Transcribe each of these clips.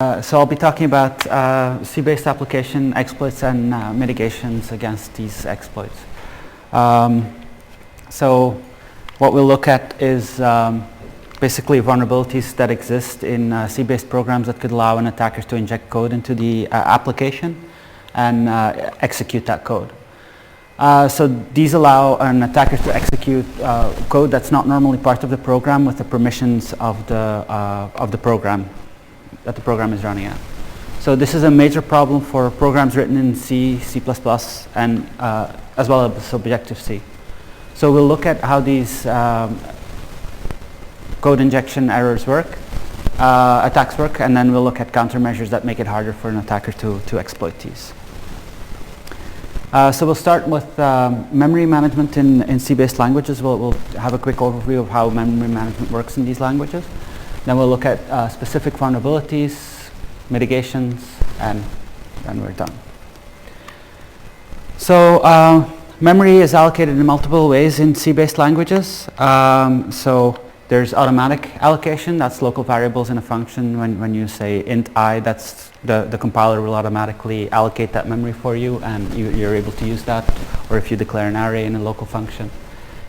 So I'll be talking about C-based application exploits and mitigations against these exploits. So what we'll look at is basically vulnerabilities that exist in C-based programs that could allow an attacker to inject code into the application and execute that code. So these allow an attacker to execute code that's not normally part of the program with the permissions of the program that the program is running at. So this is a major problem for programs written in C, C++, and as well as Objective-C. So we'll look at how these code injection errors work, attacks work, and then we'll look at countermeasures that make it harder for an attacker to exploit these. So we'll start with memory management in C-based languages. We'll have a quick overview of how memory management works in these languages. Then we'll look at specific vulnerabilities, mitigations, and then we're done. So memory is allocated in multiple ways in C-based languages. So there's automatic allocation, that's local variables in a function. When you say int I, that's the compiler will automatically allocate that memory for you, and you're able to use that. Or if you declare an array in a local function,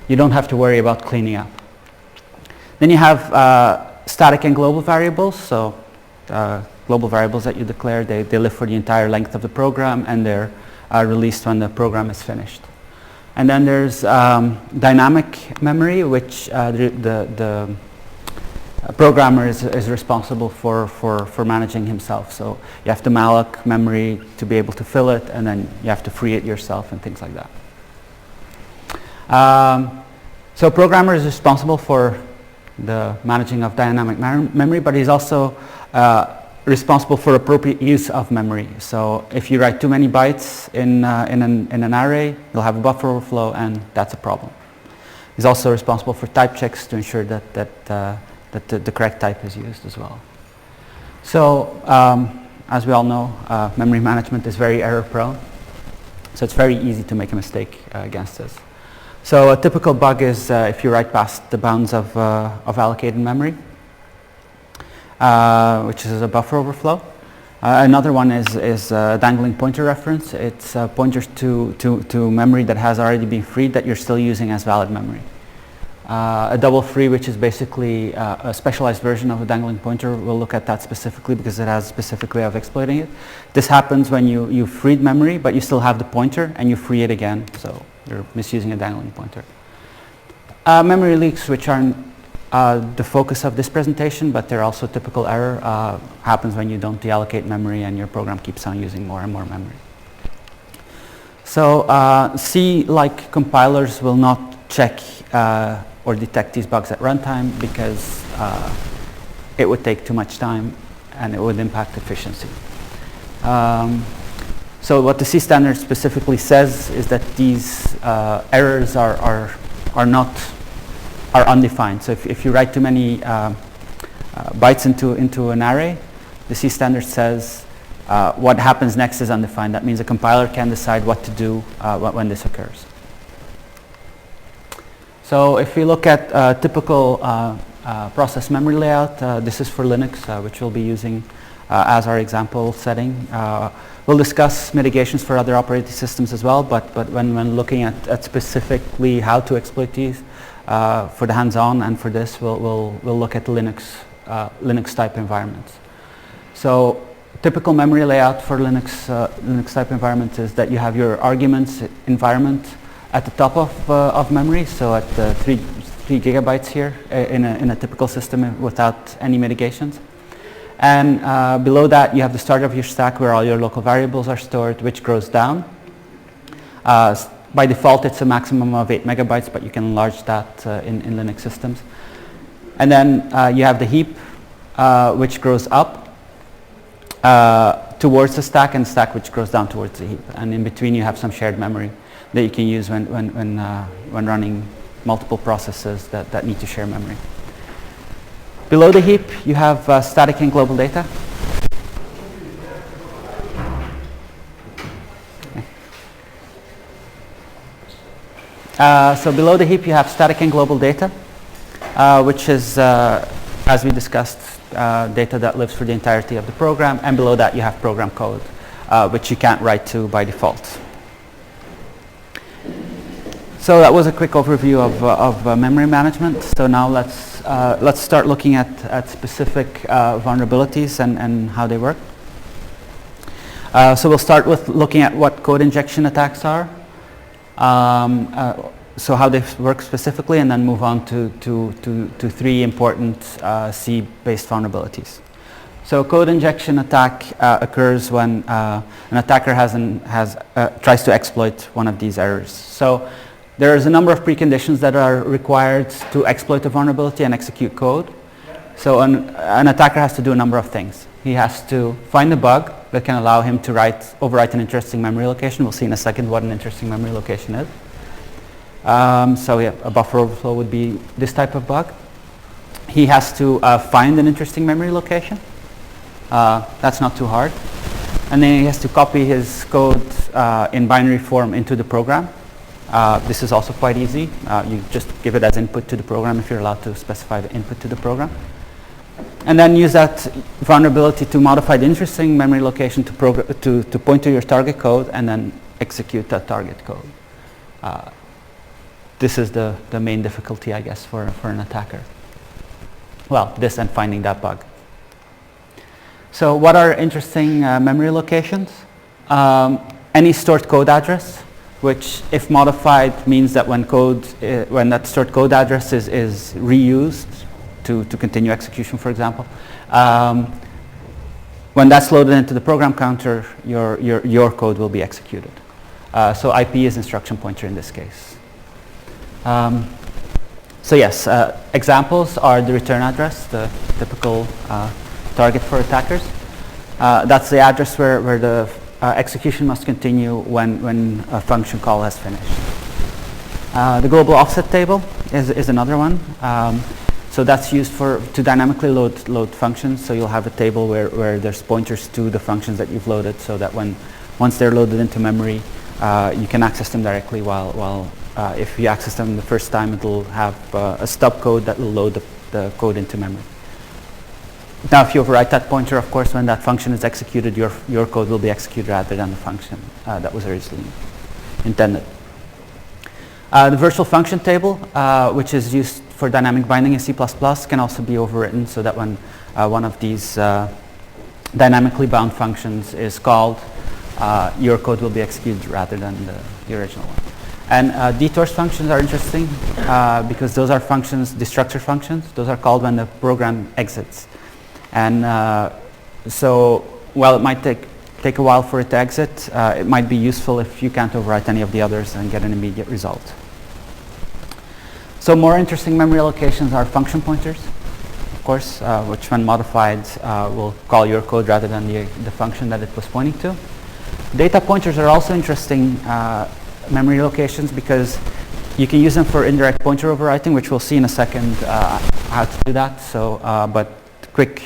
you don't have to worry about cleaning up. Then you have static and global variables. So global variables that you declare, they live for the entire length of the program, and they're released when the program is finished. And then there's dynamic memory, which the programmer is responsible for managing himself. So you have to malloc memory to be able to fill it, and then you have to free it yourself and things like that. So a programmer is responsible for the managing of dynamic memory, but he's also responsible for appropriate use of memory. So if you write too many bytes in an array, you'll have a buffer overflow, and that's a problem. He's also responsible for type checks to ensure that the correct type is used as well. So as we all know, memory management is very error prone. So it's very easy to make a mistake against this. So a typical bug is if you write past the bounds of allocated memory, which is a buffer overflow. Another one is dangling pointer reference. It's pointers to memory that has already been freed that you're still using as valid memory. A double free, which is basically a specialized version of a dangling pointer. We'll look at that specifically because it has a specific way of exploiting it. This happens when you freed memory, but you still have the pointer and you free it again. So you're misusing a dangling pointer. Memory leaks, which aren't the focus of this presentation, but they're also a typical error. Happens when you don't deallocate memory and your program keeps on using more and more memory. So C, like compilers, will not check or detect these bugs at runtime because it would take too much time and it would impact efficiency. So what the C standard specifically says is that these errors are undefined. So if you write too many bytes into an array, the C standard says what happens next is undefined. That means a compiler can decide what to do when this occurs. So if we look at typical process memory layout, this is for Linux, which we'll be using as our example setting. We'll discuss mitigations for other operating systems as well, but when looking at specifically how to exploit these, for the hands-on and for this, we'll look at Linux type environments. So typical memory layout for Linux type environments is that you have your arguments environment at the top of memory, so at 3 gigabytes here in a typical system without any mitigations. And below that, you have the start of your stack where all your local variables are stored, which grows down. By default, it's a maximum of 8 megabytes, but you can enlarge that in Linux systems. And then you have the heap, which grows up towards the stack, and stack which grows down towards the heap. And in between, you have some shared memory that you can use when running multiple processes that need to share memory. Below the heap, you have static and global data. So below the heap, you have static and global data, which is, as we discussed, data that lives for the entirety of the program, and below that you have program code, which you can't write to by default. So that was a quick overview of memory management. So now let's start looking at specific vulnerabilities and how they work. So we'll start with looking at what code injection attacks are. So how they work specifically, and then move on to three important C-based vulnerabilities. So code injection attack occurs when an attacker tries to exploit one of these errors. So there's a number of preconditions that are required to exploit a vulnerability and execute code. So an attacker has to do a number of things. He has to find a bug that can allow him to overwrite an interesting memory location. We'll see in a second what an interesting memory location is. So yeah, a buffer overflow would be this type of bug. He has to find an interesting memory location. That's not too hard. And then he has to copy his code in binary form into the program. This is also quite easy. You just give it as input to the program if you're allowed to specify the input to the program. And then use that vulnerability to modify the interesting memory location to point to your target code, and then execute that target code. This is the main difficulty, I guess, for an attacker. Well, this and finding that bug. So what are interesting memory locations? Any stored code address, which if modified means that when that stored code address is reused to continue execution, for example, when that's loaded into the program counter, your code will be executed. So IP is instruction pointer in this case. So yes, examples are the return address, the typical target for attackers. That's the address where the execution must continue when a function call has finished. The global offset table is another one. So that's used to dynamically load functions. So you'll have a table where there's pointers to the functions that you've loaded, so that once they're loaded into memory, you can access them directly, while if you access them the first time, it'll have a stub code that will load the code into memory. Now, if you overwrite that pointer, of course, when that function is executed, your code will be executed rather than the function that was originally intended. The virtual function table, which is used for dynamic binding in C++, can also be overwritten, so that when one of these dynamically bound functions is called, your code will be executed rather than the original one. And detours functions are interesting because those are functions, destructor functions. Those are called when the program exits. And so while it might take a while for it to exit, it might be useful if you can't overwrite any of the others and get an immediate result. So more interesting memory allocations are function pointers, of course, which when modified will call your code rather than the function that it was pointing to. Data pointers are also interesting memory locations because you can use them for indirect pointer overwriting, which we'll see in a second how to do that. So, but quick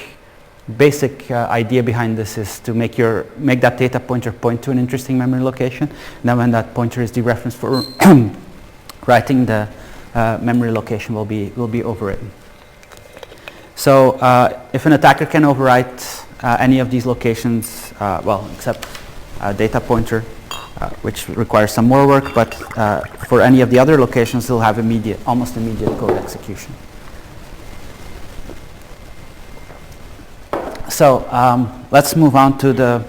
basic idea behind this is to make that data pointer point to an interesting memory location. Then when that pointer is dereferenced for writing, the memory location will be overwritten. So if an attacker can overwrite any of these locations, well, except data pointer, which requires some more work, but for any of the other locations, they'll have almost immediate code execution. So let's move on to the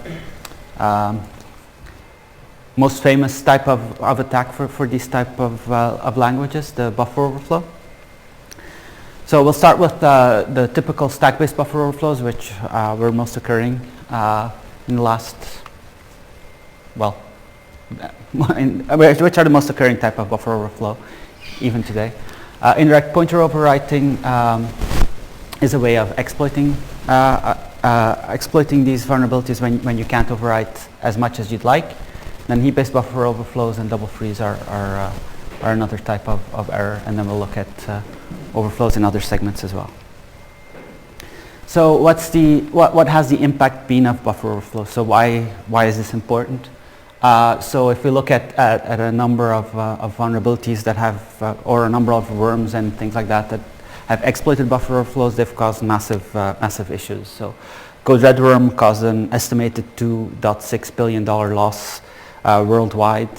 most famous type of attack for these type of languages, the buffer overflow. So we'll start with the typical stack-based buffer overflows, which were most occurring in the last, well, which are the most occurring type of buffer overflow even today. Indirect pointer overwriting is a way of exploiting these vulnerabilities when you can't overwrite as much as you'd like. Then heap-based buffer overflows and double frees are another type of error, and then we'll look at overflows in other segments as well. So what has the impact been of buffer overflow? So why is this important? So if we look at a number of vulnerabilities that have, or a number of worms and things like that have exploited buffer overflows, they've caused massive issues. So Code Red Worm caused an estimated $2.6 billion loss worldwide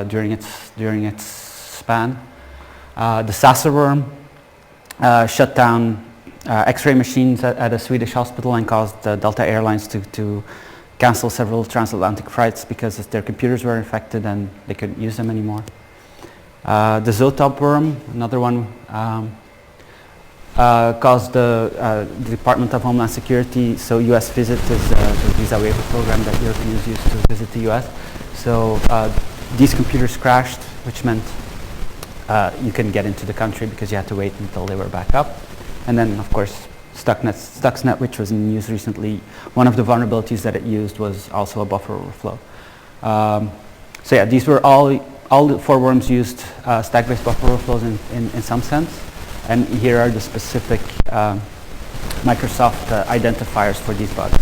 during its span. The Sasa worm shut down X-ray machines at a Swedish hospital and caused Delta Airlines to cancel several transatlantic flights because their computers were infected and they couldn't use them anymore. The Zotop worm, another one, caused the Department of Homeland Security, so US Visit is the visa waiver program that Europeans use to visit the US. So these computers crashed, which meant you couldn't get into the country because you had to wait until they were back up. And then, of course, Stuxnet, which was in the news recently, one of the vulnerabilities that it used was also a buffer overflow. So yeah, these were all the 4 worms used stack-based buffer overflows in some sense. And here are the specific Microsoft identifiers for these bugs.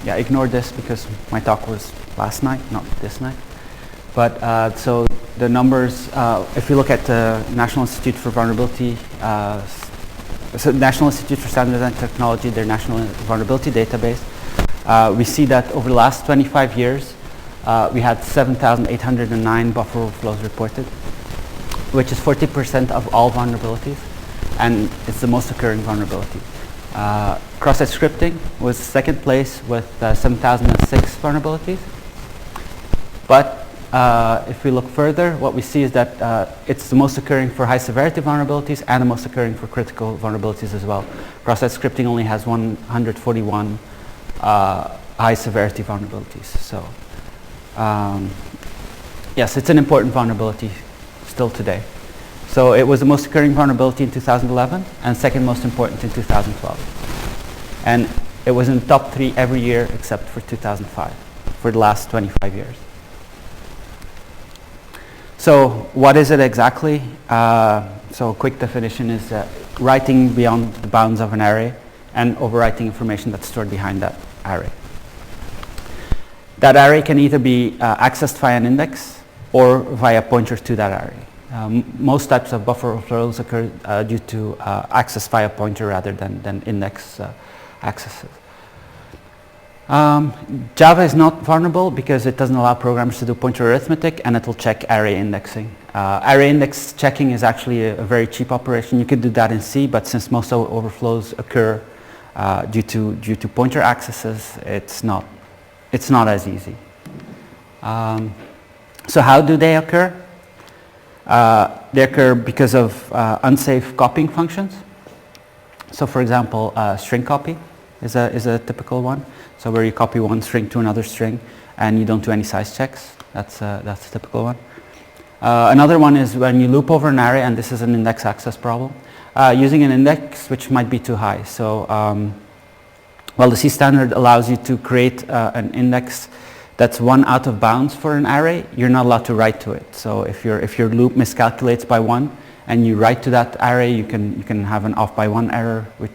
Yeah, ignore this because my talk was last night, not this night. But so the numbers, if you look at the National Institute for Vulnerability, so National Institute for Standards and Technology, their National Vulnerability Database, we see that over the last 25 years, we had 7,809 buffer overflows reported, which is 40% of all vulnerabilities, and it's the most occurring vulnerability. Cross-site scripting was second place with 7,006 vulnerabilities. But if we look further, what we see is that it's the most occurring for high severity vulnerabilities and the most occurring for critical vulnerabilities as well. Cross-site scripting only has 141 high severity vulnerabilities. So yes, it's an important vulnerability still today. So it was the most occurring vulnerability in 2011 and second most important in 2012. And it was in the top 3 every year except for 2005 for the last 25 years. So what is it exactly? So a quick definition is writing beyond the bounds of an array and overwriting information that's stored behind that array. That array can either be accessed via an index or via pointer to that array. Most types of buffer overflows occur due to access via pointer rather than index accesses. Java is not vulnerable because it doesn't allow programmers to do pointer arithmetic, and it will check array indexing. Array index checking is actually a very cheap operation. You could do that in C, but since most overflows occur due to pointer accesses, it's not as easy. So how do they occur? They occur because of unsafe copying functions. So for example, string copy is a typical one. So where you copy one string to another string and you don't do any size checks. That's a typical one. Another one is when you loop over an array, and this is an index access problem, using an index which might be too high. So well, the C standard allows you to create an index that's 1 out of bounds for an array. You're not allowed to write to it. So if your loop miscalculates by 1 and you write to that array, you can have an off by 1 error. You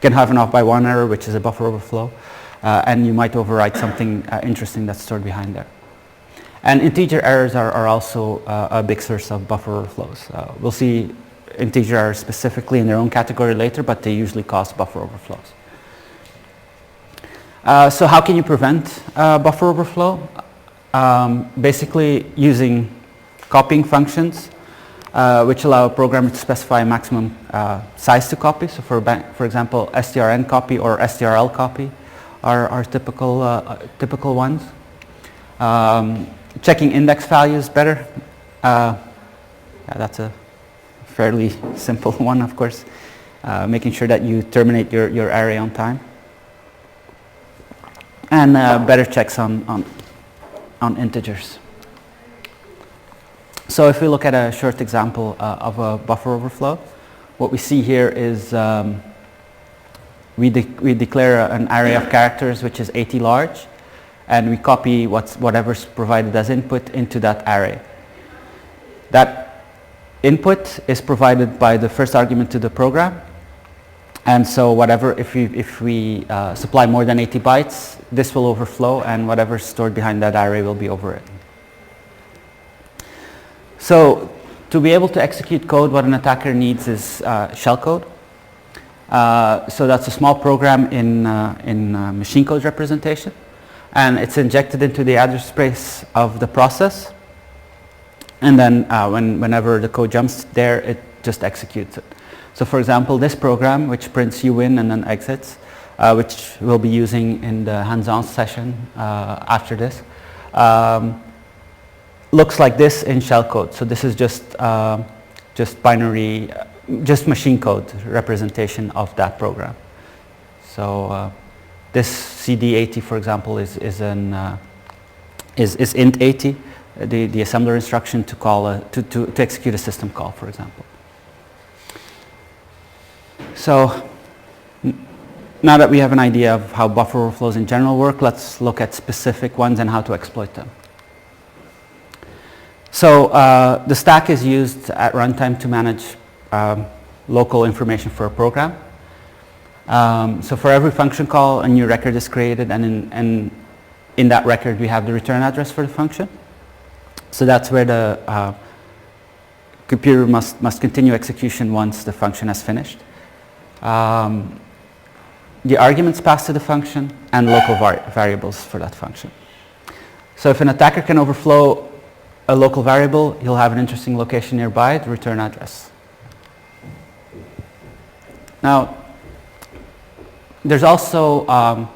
can have an off by 1 error, which is a buffer overflow, and you might overwrite something interesting that's stored behind there. And integer errors are also a big source of buffer overflows. We'll see integer errors specifically in their own category later, but they usually cause buffer overflows. So how can you prevent buffer overflow? Basically using copying functions, which allow a programmer to specify a maximum size to copy. So for example, strn copy or strl copy are typical ones. Checking index values better. Yeah, that's a fairly simple one, of course. Making sure that you terminate your array on time. And better checks on integers. So if we look at a short example of a buffer overflow, what we see here is we declare an array of characters which is 80 large, and we copy whatever's provided as input into that array. That input is provided by the first argument to the program, And so whatever, if we supply more than 80 bytes, this will overflow, and whatever is stored behind that array will be overwritten. So to be able to execute code, what an attacker needs is shellcode. So that's a small program in machine code representation, and it's injected into the address space of the process, and then whenever the code jumps there, it just executes it. So for example, this program, which prints you in and then exits, which we'll be using in the hands-on session after this, looks like this in shellcode. So this is just binary, just machine code representation of that program. So this CD80, for example, is int 80, the assembler instruction to call to execute a system call, for example. So now that we have an idea of how buffer overflows in general work, let's look at specific ones and how to exploit them. So the stack is used at runtime to manage local information for a program. So for every function call, a new record is created, and in that record we have the return address for the function. So that's where the computer must continue execution once the function has finished. The arguments passed to the function and local variables for that function. So if an attacker can overflow a local variable, he'll have an interesting location nearby, the return address. Now, there's also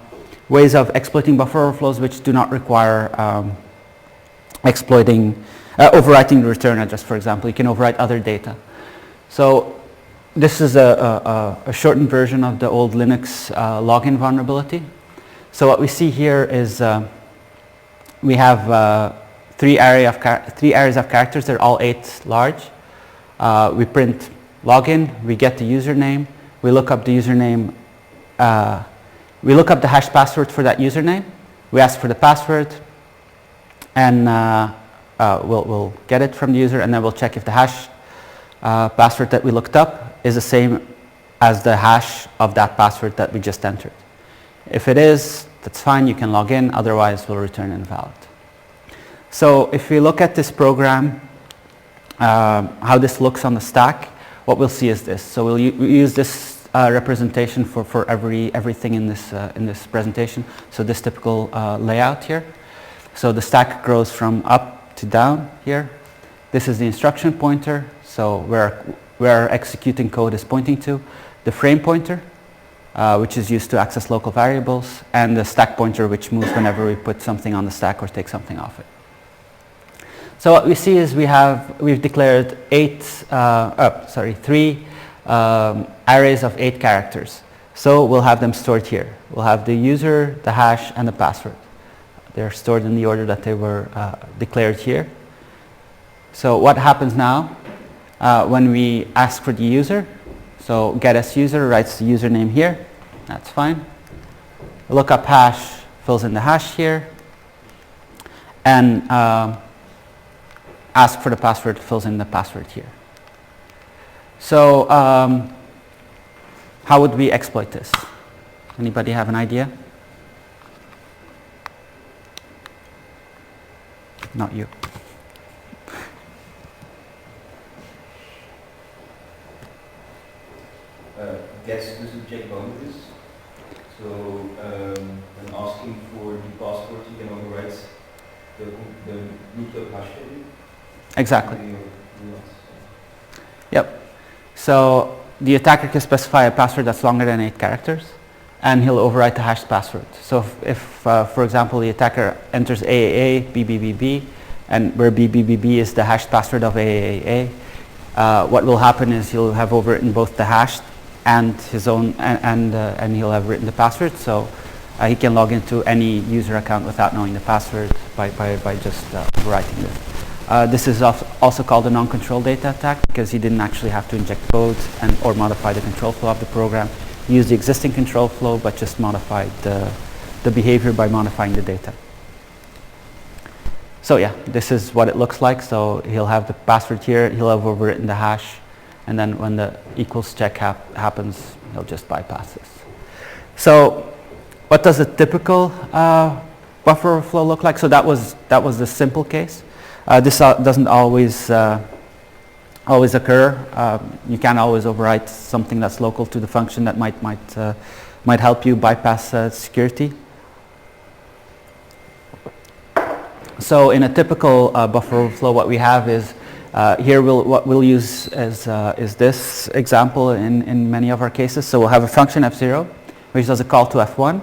ways of exploiting buffer overflows which do not require overwriting the return address, for example. You can overwrite other data. So this is a shortened version of the old Linux login vulnerability. So what we see here is we have three arrays of characters. They're all 8 large. We print login. We get the username. We look up the username. We look up the hash password for that username. We ask for the password, and we'll get it from the user, and then we'll check if the hash password that we looked up is the same as the hash of that password that we just entered. If it is, that's fine, you can log in, otherwise we'll return invalid. So if we look at this program, how this looks on the stack, what we'll see is this. So we'll use this representation for everything in this presentation. So this typical layout here. So the stack grows from up to down here. This is the instruction pointer, so where executing code is pointing to, the frame pointer, which is used to access local variables, and the stack pointer, which moves whenever we put something on the stack or take something off it. So what we see is we've declared 3 arrays of 8 characters. So we'll have them stored here. We'll have the user, the hash, and the password. They're stored in the order that they were declared here. So what happens now when we ask for the user? So getSuser writes the username here. That's fine. Lookup hash fills in the hash here. And ask for the password fills in the password here. So how would we exploit this? Anybody have an idea? Not you. Gets the subject boundaries. So when asking for the password, you can overwrite the looked up hash value. Exactly. Yep. So the attacker can specify a password that's longer than 8 characters, and he'll overwrite the hashed password. So if for example, the attacker enters AAA, BBBB, and where BBBB is the hashed password of AAA, what will happen is he'll have overwritten both the hashed and his own, and he'll have written the password. So he can log into any user account without knowing the password by just overwriting this. This is also called a non-control data attack because he didn't actually have to inject code or modify the control flow of the program. He used the existing control flow but just modified the behavior by modifying the data. So yeah, this is what it looks like. So he'll have the password here, he'll have overwritten the hash, and then when the equals check happens, he'll just bypass this. So what does a typical buffer overflow look like? So that was the simple case. This doesn't always occur. You can't always overwrite something that's local to the function that might help you bypass security. So in a typical buffer overflow, what we have is here what we'll use is this example in many of our cases. So we'll have a function f0 which does a call to f1.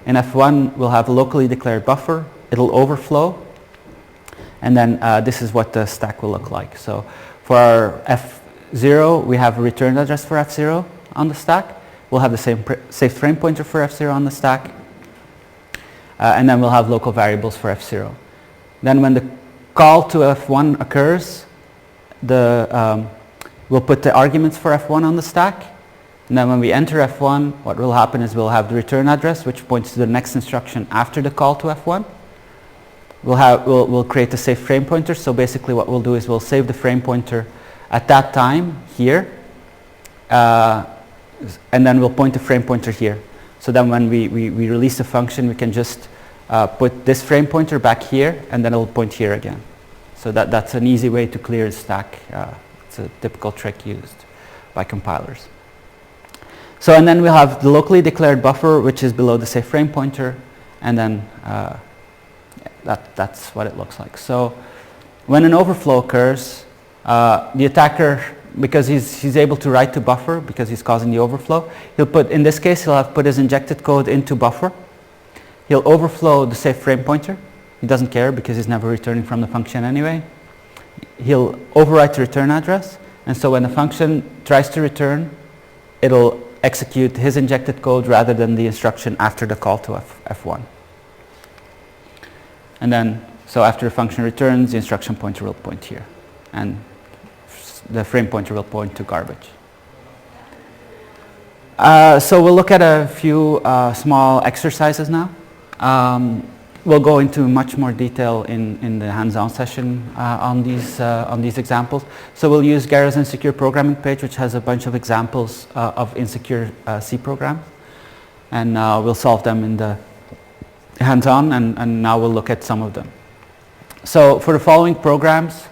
In f1 we'll have a locally declared buffer. It'll overflow, and then this is what the stack will look like. So for our f0 we have a return address for f0 on the stack. We'll have the same safe frame pointer for f0 on the stack, and then we'll have local variables for f0. Then when the call to f1 occurs, we'll put the arguments for f1 on the stack, and then when we enter f1, what will happen is we'll have the return address which points to the next instruction after the call to f1. We'll create a safe frame pointer. So basically what we'll do is we'll save the frame pointer at that time here, and then we'll point the frame pointer here. So then when we release the function, we can just put this frame pointer back here, and then it'll point here again. So that's an easy way to clear the stack. It's a typical trick used by compilers. So and then we'll have the locally declared buffer, which is below the safe frame pointer, and then that's what it looks like. So when an overflow occurs, the attacker, because he's able to write to buffer because he's causing the overflow, in this case he'll have put his injected code into buffer. He'll overflow the safe frame pointer. He doesn't care because he's never returning from the function anyway. He'll overwrite the return address, and so when the function tries to return, it'll execute his injected code rather than the instruction after the call to f1. And then, so after the function returns, the instruction pointer will point here, and the frame pointer will point to garbage. So we'll look at a few small exercises now. We'll go into much more detail in the hands-on session on these examples. So we'll use Gara's insecure programming page, which has a bunch of examples of insecure C programs, and we'll solve them in the hands-on, and now we'll look at some of them. So for the following programs,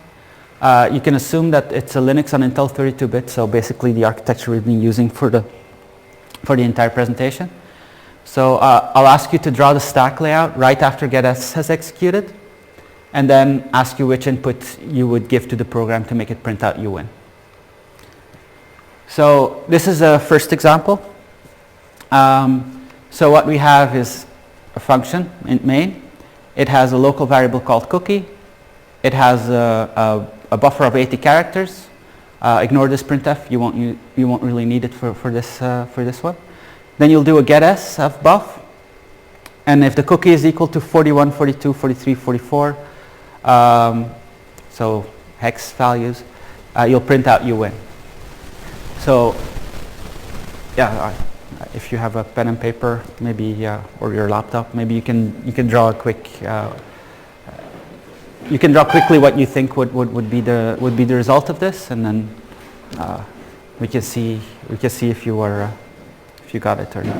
you can assume that it's a Linux on Intel 32-bit, so basically the architecture we've been using for the entire presentation. So I'll ask you to draw the stack layout right after getS has executed, and then ask you which input you would give to the program to make it print out Younan. So this is a first example. So what we have is a function, int main. It has a local variable called cookie. It has a buffer of 80 characters. Ignore this printf. You won't really need it for this one. Then you'll do a getS of buff, and if the cookie is equal to 41, 42, 43, 44, so hex values, you'll print out Younan. So yeah, if you have a pen and paper, maybe or your laptop, maybe you can draw a quick. You can draw quickly what you think would be the result of this, and then we can see if you got it or not.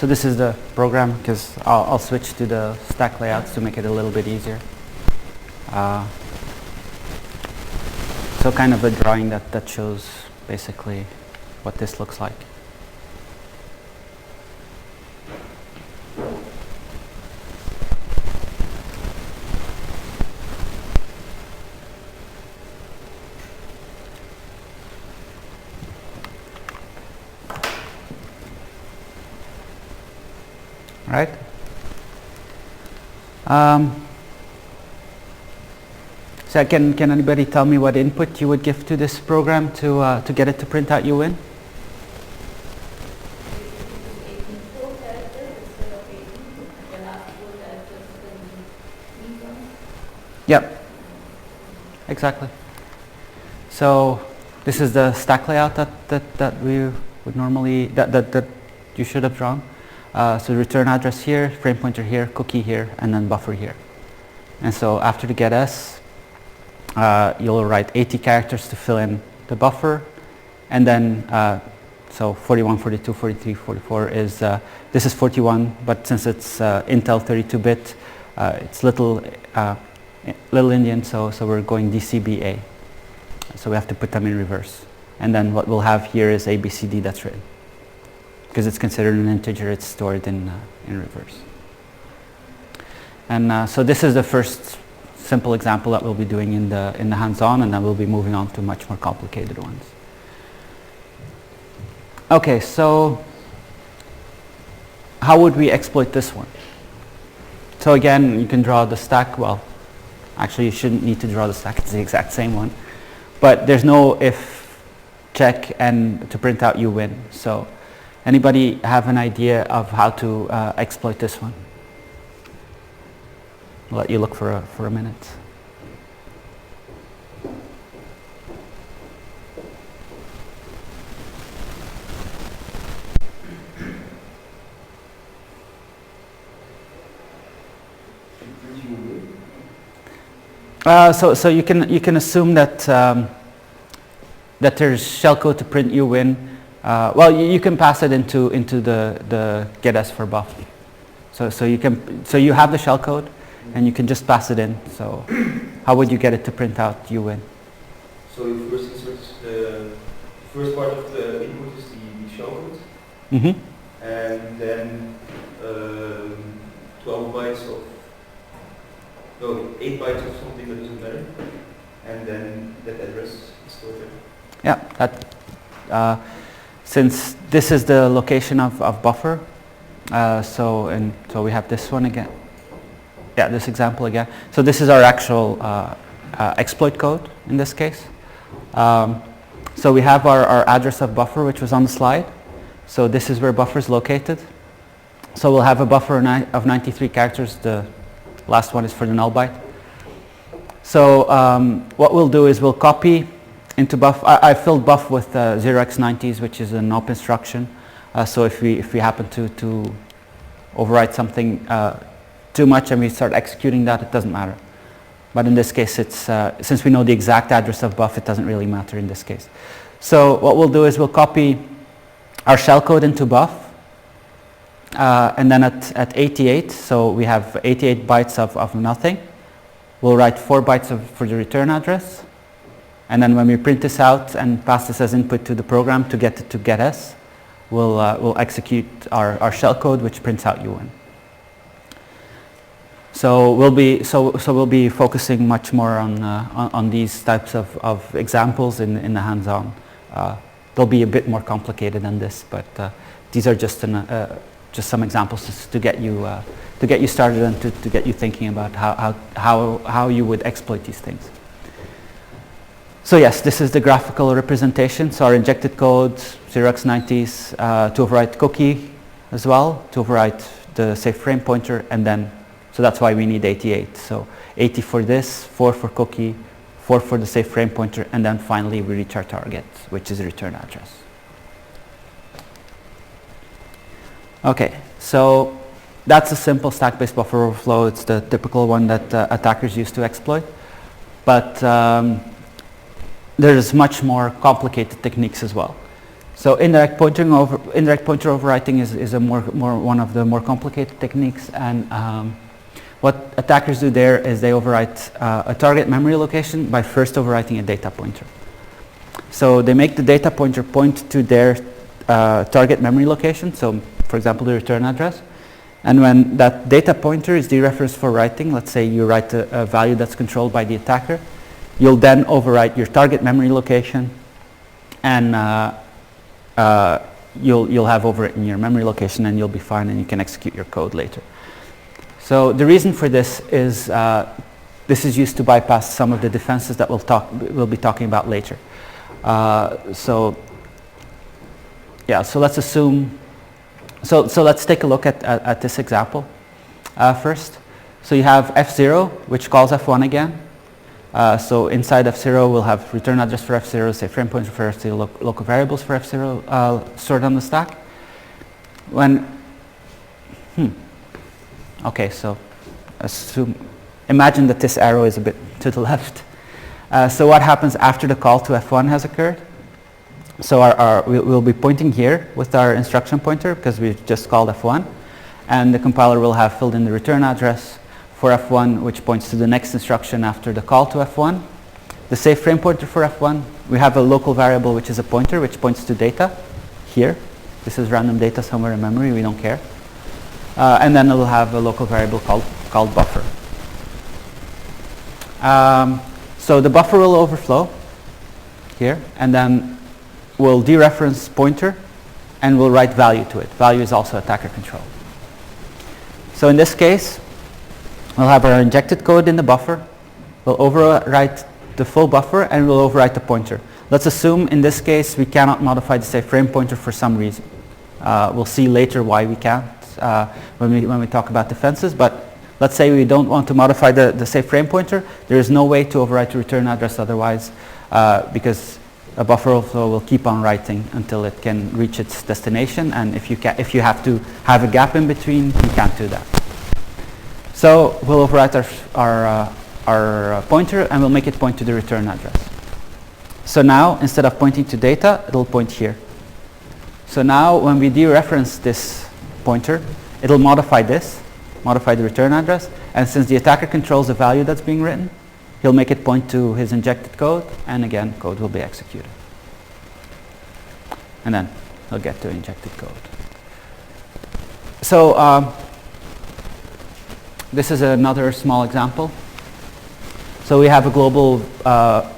So this is the program, because I'll switch to the stack layouts to make it a little bit easier. So kind of a drawing that shows basically what this looks like. Right? So can anybody tell me what input you would give to this program to get it to print out Younan? Yep, exactly. So this is the stack layout that we would normally, that you should have drawn. So return address here, frame pointer here, cookie here, and then buffer here. And so after the getS, you'll write 80 characters to fill in the buffer, and then so 41, 42, 43, 44 is this is 41, but since it's Intel 32-bit, it's little Indian, so we're going DCBA. So we have to put them in reverse, and then what we'll have here is ABCD that's written. Because it's considered an integer, it's stored in reverse. And so this is the first simple example that we'll be doing in the hands-on, and then we'll be moving on to much more complicated ones. Okay, so how would we exploit this one? So again, you can draw the stack. Well, actually, you shouldn't need to draw the stack. It's the exact same one, but there's no if check and to print out Younan. So anybody have an idea of how to exploit this one? I'll let you look for a minute. So you can assume that that there's shellcode to print Younan. Well, you can pass it into the getS for buff. So you have the shellcode, and you can just pass it in. So how would you get it to print out Younan? So you first insert the first part of the input is the shellcode, and then 12 bytes of, no, 8 bytes of something that doesn't matter, and then that address is stored there. Yeah, since this is the location of buffer, so we have this one again. Yeah, this example again. So this is our actual exploit code in this case. So we have our address of buffer, which was on the slide. So this is where buffer is located. So we'll have a buffer of 93 characters. The last one is for the null byte. So what we'll do is we'll copy into buff. I filled buff with 0x90s, which is an op instruction. So if we happen to overwrite something too much and we start executing that, it doesn't matter. But in this case, it's since we know the exact address of buff, it doesn't really matter in this case. So what we'll do is we'll copy our shellcode into buff, and then at 88, so we have 88 bytes of nothing. We'll write 4 bytes for the return address, and then when we print this out and pass this as input to the program to get it to getS, we'll execute our shellcode, which prints out Younan. So we'll be focusing much more on these types of examples in the hands-on. They'll be a bit more complicated than this, but these are just some examples to get you started and to get you thinking about how you would exploit these things. So yes, this is the graphical representation. So our injected code, 0x90s, to overwrite cookie as well, to overwrite the safe frame pointer, and then, so that's why we need 88. So 80 for this, 4 for cookie, 4 for the safe frame pointer, and then finally we reach our target, which is return address. Okay, so that's a simple stack-based buffer overflow. It's the typical one that attackers use to exploit. But there's much more complicated techniques as well. So indirect pointer overwriting is a one of the more complicated techniques, and what attackers do there is they overwrite a target memory location by first overwriting a data pointer. So they make the data pointer point to their target memory location, so for example the return address, and when that data pointer is dereferenced for writing, let's say you write a value that's controlled by the attacker, you'll then overwrite your target memory location, and you'll have overwritten your memory location, and you'll be fine, and you can execute your code later. So the reason for this is this is used to bypass some of the defenses that we'll be talking about later. So let's assume. So let's take a look at this example first. So you have F0, which calls F1 again. So inside F0, we'll have return address for F0, say frame pointer for F0, local variables for F0 stored on the stack. Okay, so imagine that this arrow is a bit to the left. So what happens after the call to F1 has occurred? So we'll be pointing here with our instruction pointer because we've just called F1, and the compiler will have filled in the return address for F1, which points to the next instruction after the call to F1. The save frame pointer for F1, we have a local variable which is a pointer which points to data here. This is random data somewhere in memory, we don't care. And then it will have a local variable called buffer. So the buffer will overflow here, and then we'll dereference pointer, and we'll write value to it. Value is also attacker control. So in this case, we'll have our injected code in the buffer. We'll overwrite the full buffer, and we'll overwrite the pointer. Let's assume in this case we cannot modify the save frame pointer for some reason. We'll see later why we can't when we talk about defenses, but let's say we don't want to modify the save frame pointer. There is no way to overwrite the return address otherwise, because a buffer overflow will keep on writing until it can reach its destination, and if you have to have a gap in between, you can't do that. So we'll overwrite our pointer, and we'll make it point to the return address. So now, instead of pointing to data, it'll point here. So now when we dereference this pointer, it'll modify the return address, and since the attacker controls the value that's being written, he'll make it point to his injected code, and again, code will be executed. And then he'll get to injected code. So this is another small example. So we have a global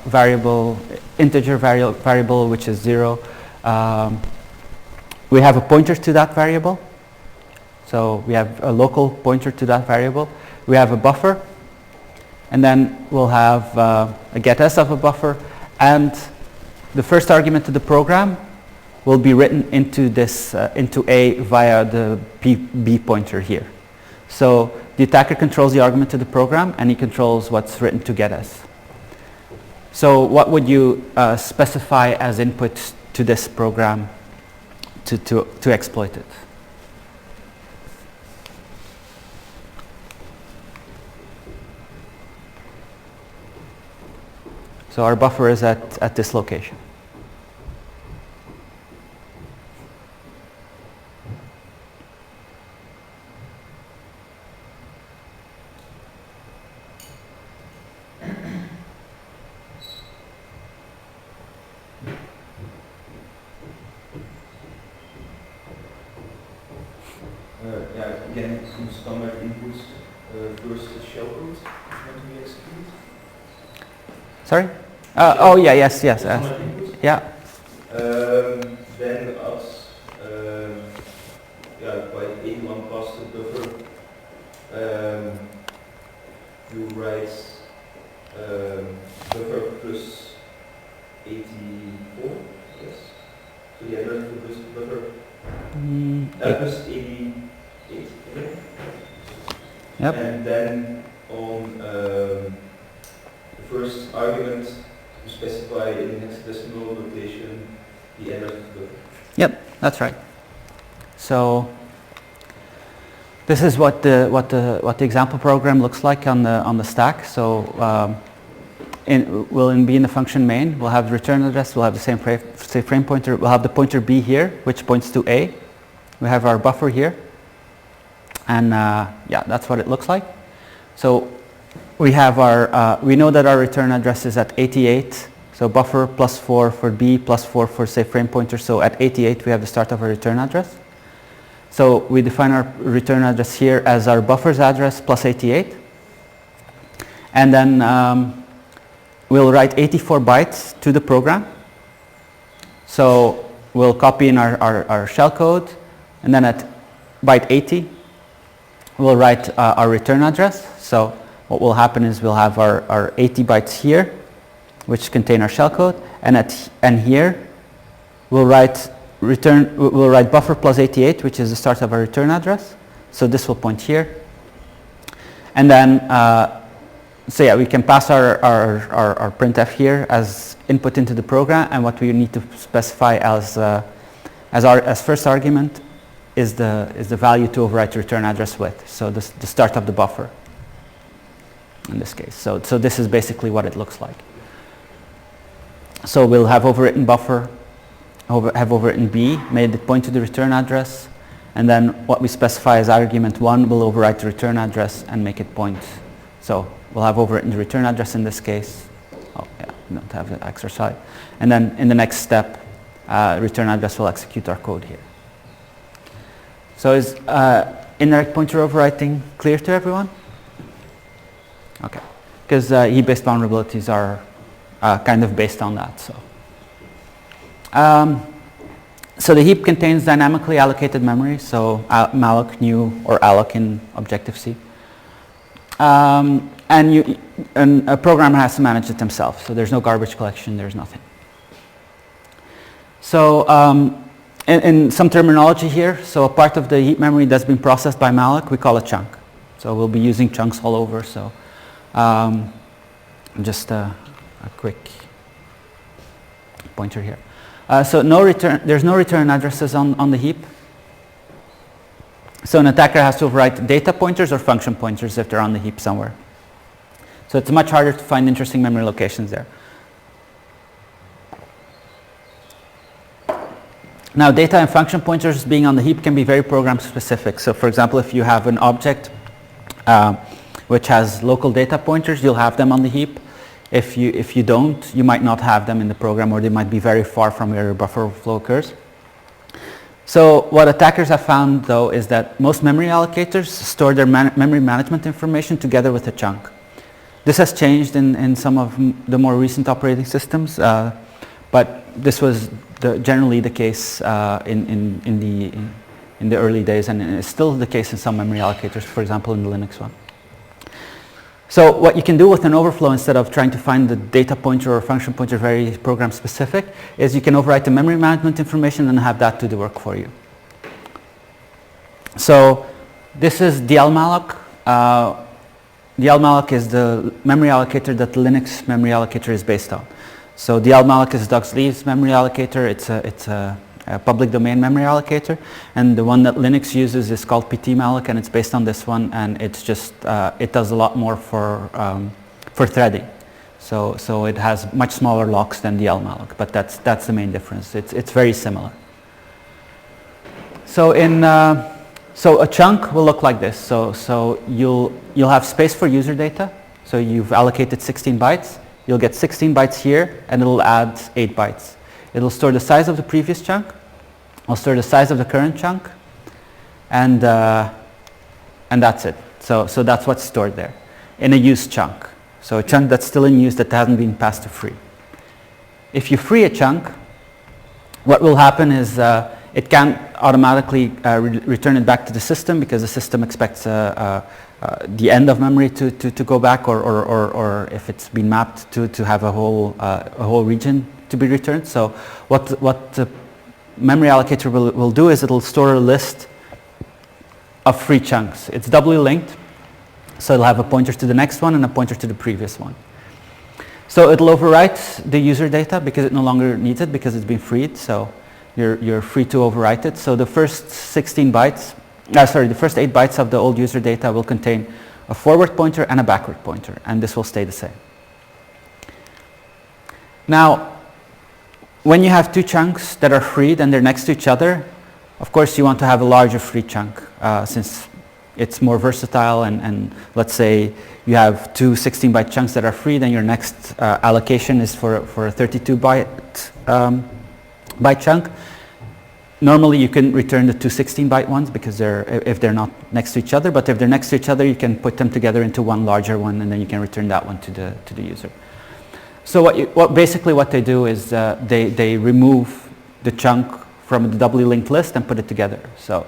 variable, integer variable, which is 0. We have a pointer to that variable. So we have a local pointer to that variable. We have a buffer. And then we'll have a getS of a buffer, and the first argument to the program will be written into this into A via the B pointer here. So the attacker controls the argument to the program, and he controls what's written to getS. So what would you specify as input to this program to exploit it? So our buffer is at this location. Again, some standard inputs. First, the shellcode when to be executed. Sorry? Oh yeah, yes. Yeah. Then us, by 81 past the buffer, you write buffer plus 84. Yes. So the address of the buffer plus 88. Okay. Yep. And then on the first argument, to specify in the hexadecimal notation the address of the buffer. Yep, that's right. So this is what the example program looks like on the stack. So will be in the function main. We'll have the return address, we'll have the same frame pointer, we'll have the pointer b here, which points to A. We have our buffer here. And yeah, that's what it looks like. So we have our, we know that our return address is at 88. So buffer plus 4 for B plus 4 for say frame pointer. So at 88 we have the start of our return address. So we define our return address here as our buffer's address plus 88. And then we'll write 84 bytes to the program. So we'll copy in our shellcode, and then at byte 80 we'll write our return address. So what will happen is we'll have our 80 bytes here, which contain our shellcode, and here we'll write buffer plus 88, which is the start of our return address. So this will point here, and then so yeah, we can pass our printf here as input into the program, and what we need to specify as first argument is the value to overwrite the return address with. So the start of the buffer in this case. So this is basically what it looks like. So we'll have overwritten buffer, have overwritten B, made it point to the return address, and then what we specify as argument 1 will overwrite the return address and make it point. So we'll have overwritten the return address in this case. Oh yeah, we don't have the exercise. And then in the next step, return address will execute our code here. So is indirect pointer overwriting clear to everyone? Okay, because heap-based vulnerabilities are kind of based on that. So the heap contains dynamically allocated memory, so malloc, new, or alloc in Objective-C. And a programmer has to manage it himself, so there's no garbage collection, there's nothing. So in some terminology here, so a part of the heap memory that's been processed by malloc, we call a chunk. So we'll be using chunks all over, so just a quick pointer here. So there's no return addresses on the heap. So an attacker has to overwrite data pointers or function pointers if they're on the heap somewhere. So it's much harder to find interesting memory locations there. Now data and function pointers being on the heap can be very program specific. So for example, if you have an object which has local data pointers, you'll have them on the heap. If you don't, you might not have them in the program, or they might be very far from where your buffer overflow occurs. So what attackers have found though is that most memory allocators store their memory management information together with a chunk. This has changed in some of the more recent operating systems, but this was generally the case in the early days, and it's still the case in some memory allocators, for example in the Linux one. So what you can do with an overflow, instead of trying to find the data pointer or function pointer very program specific, is you can overwrite the memory management information and have that do the work for you. So this is dlmalloc. Dlmalloc is the memory allocator that the Linux memory allocator is based on. So dlmalloc is Doug Sleeve's memory allocator. It's a public domain memory allocator, and the one that Linux uses is called ptmalloc, and it's based on this one, and it's just it does a lot more for threading. So it has much smaller locks than dlmalloc, but that's the main difference. It's very similar. So so a chunk will look like this. So you'll have space for user data. So you've allocated 16 bytes. You'll get 16 bytes here, and it'll add 8 bytes. It'll store the size of the previous chunk. It'll store the size of the current chunk, and that's it. So that's what's stored there in a used chunk. So a chunk that's still in use that hasn't been passed to free. If you free a chunk, what will happen is it can't automatically return it back to the system, because the system expects the end of memory to go back, or if it's been mapped to have a whole region to be returned. So what the memory allocator will do is it'll store a list of free chunks. It's doubly linked, so it'll have a pointer to the next one and a pointer to the previous one. So it'll overwrite the user data because it no longer needs it, because it's been freed. So you're free to overwrite it. So the first 16 bytes, the first 8 bytes of the old user data will contain a forward pointer and a backward pointer, and this will stay the same. Now, when you have two chunks that are freed and they're next to each other, of course you want to have a larger free chunk since it's more versatile, and let's say you have two 16-byte chunks that are freed and your next allocation is for a 32-byte byte chunk. Normally you can return the two 16-byte ones because if they're not next to each other, but if they're next to each other you can put them together into one larger one and then you can return that one to the user. So basically what they do is they remove the chunk from the doubly linked list and put it together. So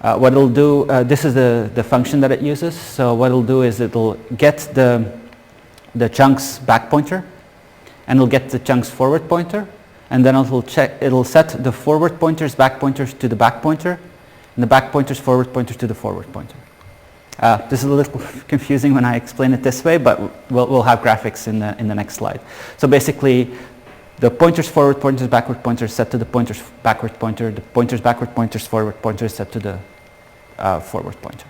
what it'll do, this is the function that it uses. So what it'll do is it'll get the chunk's back pointer and it'll get the chunk's forward pointer, and then it'll set the forward pointer's back pointers to the back pointer and the back pointer's forward pointers to the forward pointer. This is a little confusing when I explain it this way, but we'll have graphics in the next slide. So basically, the pointer's forward pointer's backward pointer is set to the pointer's backward pointer. The pointer's backward pointer's forward pointer is set to the forward pointer.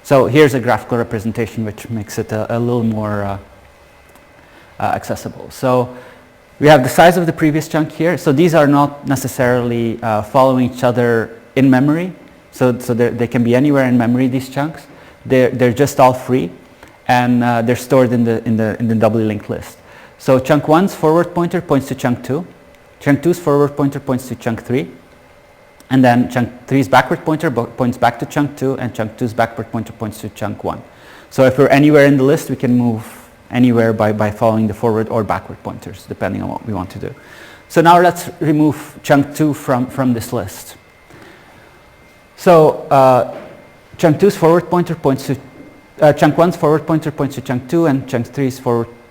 So here's a graphical representation which makes it a little more accessible. So we have the size of the previous chunk here. So these are not necessarily following each other in memory. So they can be anywhere in memory, these chunks. They're just all free, and they're stored in the doubly linked list. So chunk 1's forward pointer points to chunk 2. Chunk 2's forward pointer points to chunk 3. And then chunk 3's backward pointer points back to chunk 2, and chunk 2's backward pointer points to chunk 1. So if we're anywhere in the list, we can move anywhere by following the forward or backward pointers, depending on what we want to do. So now let's remove chunk 2 from this list. So chunk 2's forward pointer points to chunk 1's forward pointer points to chunk 2, and chunk 3's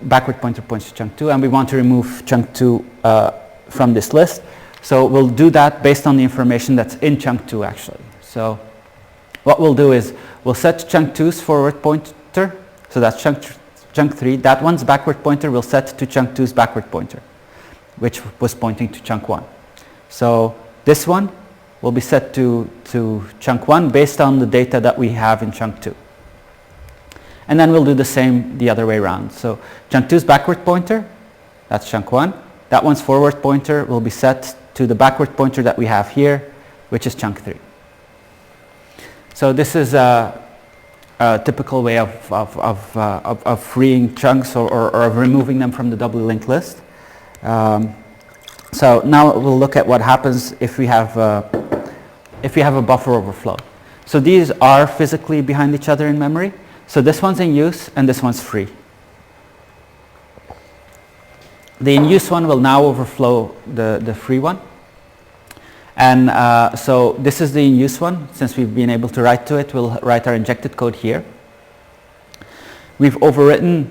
backward pointer points to chunk 2, and we want to remove chunk 2 from this list. So we'll do that based on the information that's in chunk 2 actually. So what we'll do is we'll set chunk 2's forward pointer, so that's chunk 3. That one's backward pointer we'll set to chunk 2's backward pointer, which was pointing to chunk 1. So this one will be set to chunk 1 based on the data that we have in chunk 2. And then we'll do the same the other way around. So chunk 2's backward pointer, that's chunk 1. That one's forward pointer will be set to the backward pointer that we have here, which is chunk 3. So this is a typical way of freeing chunks or of removing them from the doubly linked list. So now we'll look at what happens if we have a buffer overflow. So these are physically behind each other in memory. So this one's in use and this one's free. The in use one will now overflow the free one. And so this is the in use one. Since we've been able to write to it, we'll write our injected code here. We've overwritten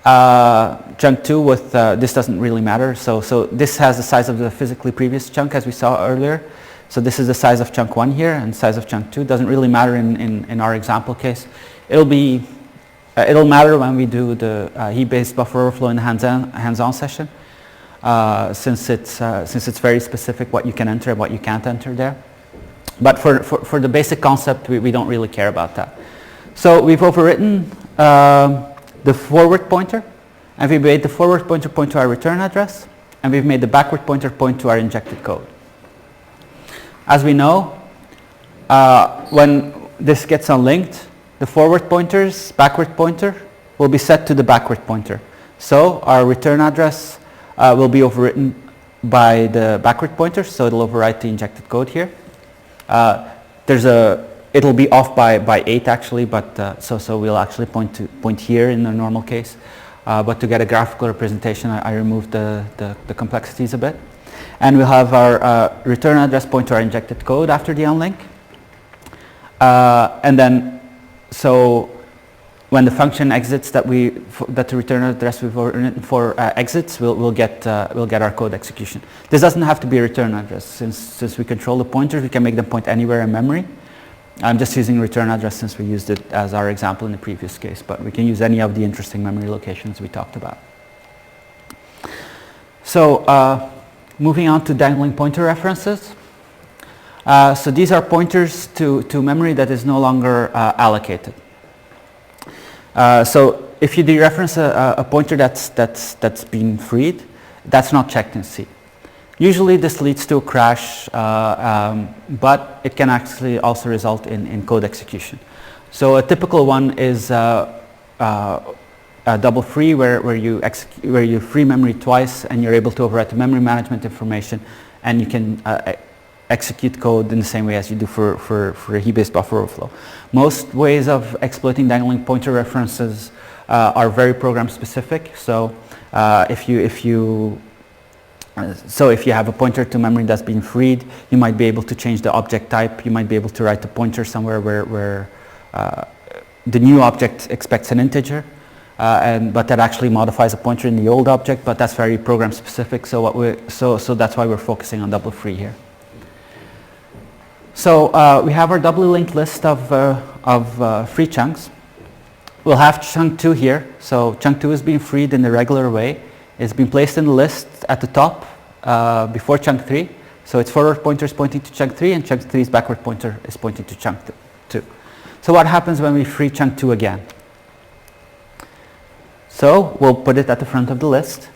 chunk 2 with, this doesn't really matter. So this has the size of the physically previous chunk as we saw earlier. So this is the size of chunk 1 here, and size of chunk 2 doesn't really matter in our example case. It'll matter when we do the heap-based buffer overflow in the hands-on session, since it's very specific what you can enter and what you can't enter there. But for the basic concept, we don't really care about that. So we've overwritten the forward pointer, and we've made the forward pointer point to our return address, and we've made the backward pointer point to our injected code. As we know, when this gets unlinked, the forward pointer's backward pointer will be set to the backward pointer. So our return address will be overwritten by the backward pointer, so it'll overwrite the injected code here. It'll be off by 8 actually, but so we'll actually point here in the normal case. But to get a graphical representation, I removed the complexities a bit. And we'll have our return address point to our injected code after the unlink. And then, so when the function exits that the return address we've written for exits, we'll get our code execution. This doesn't have to be a return address. Since we control the pointers, we can make them point anywhere in memory. I'm just using return address since we used it as our example in the previous case, but we can use any of the interesting memory locations we talked about. So moving on to dangling pointer references. So these are pointers to memory that is no longer allocated. So if you dereference a pointer that's been freed, that's not checked in C. Usually this leads to a crash, but it can actually also result in code execution. So a typical one is a double free, where you free memory twice and you're able to overwrite the memory management information, and you can execute code in the same way as you do for a heap-based buffer overflow. Most ways of exploiting dangling pointer references are very program specific. So if you have a pointer to memory that's been freed, you might be able to change the object type. You might be able to write the pointer somewhere where the new object expects an integer, but that actually modifies a pointer in the old object. But that's very program specific. So that's why we're focusing on double free here. So we have our doubly linked list of free chunks. We'll have chunk 2 here. So chunk 2 is being freed in the regular way. It's been placed in the list at the top before chunk 3. So its forward pointer is pointing to chunk 3, and chunk 3's backward pointer is pointing to chunk 2. So what happens when we free chunk 2 again? So we'll put it at the front of the list.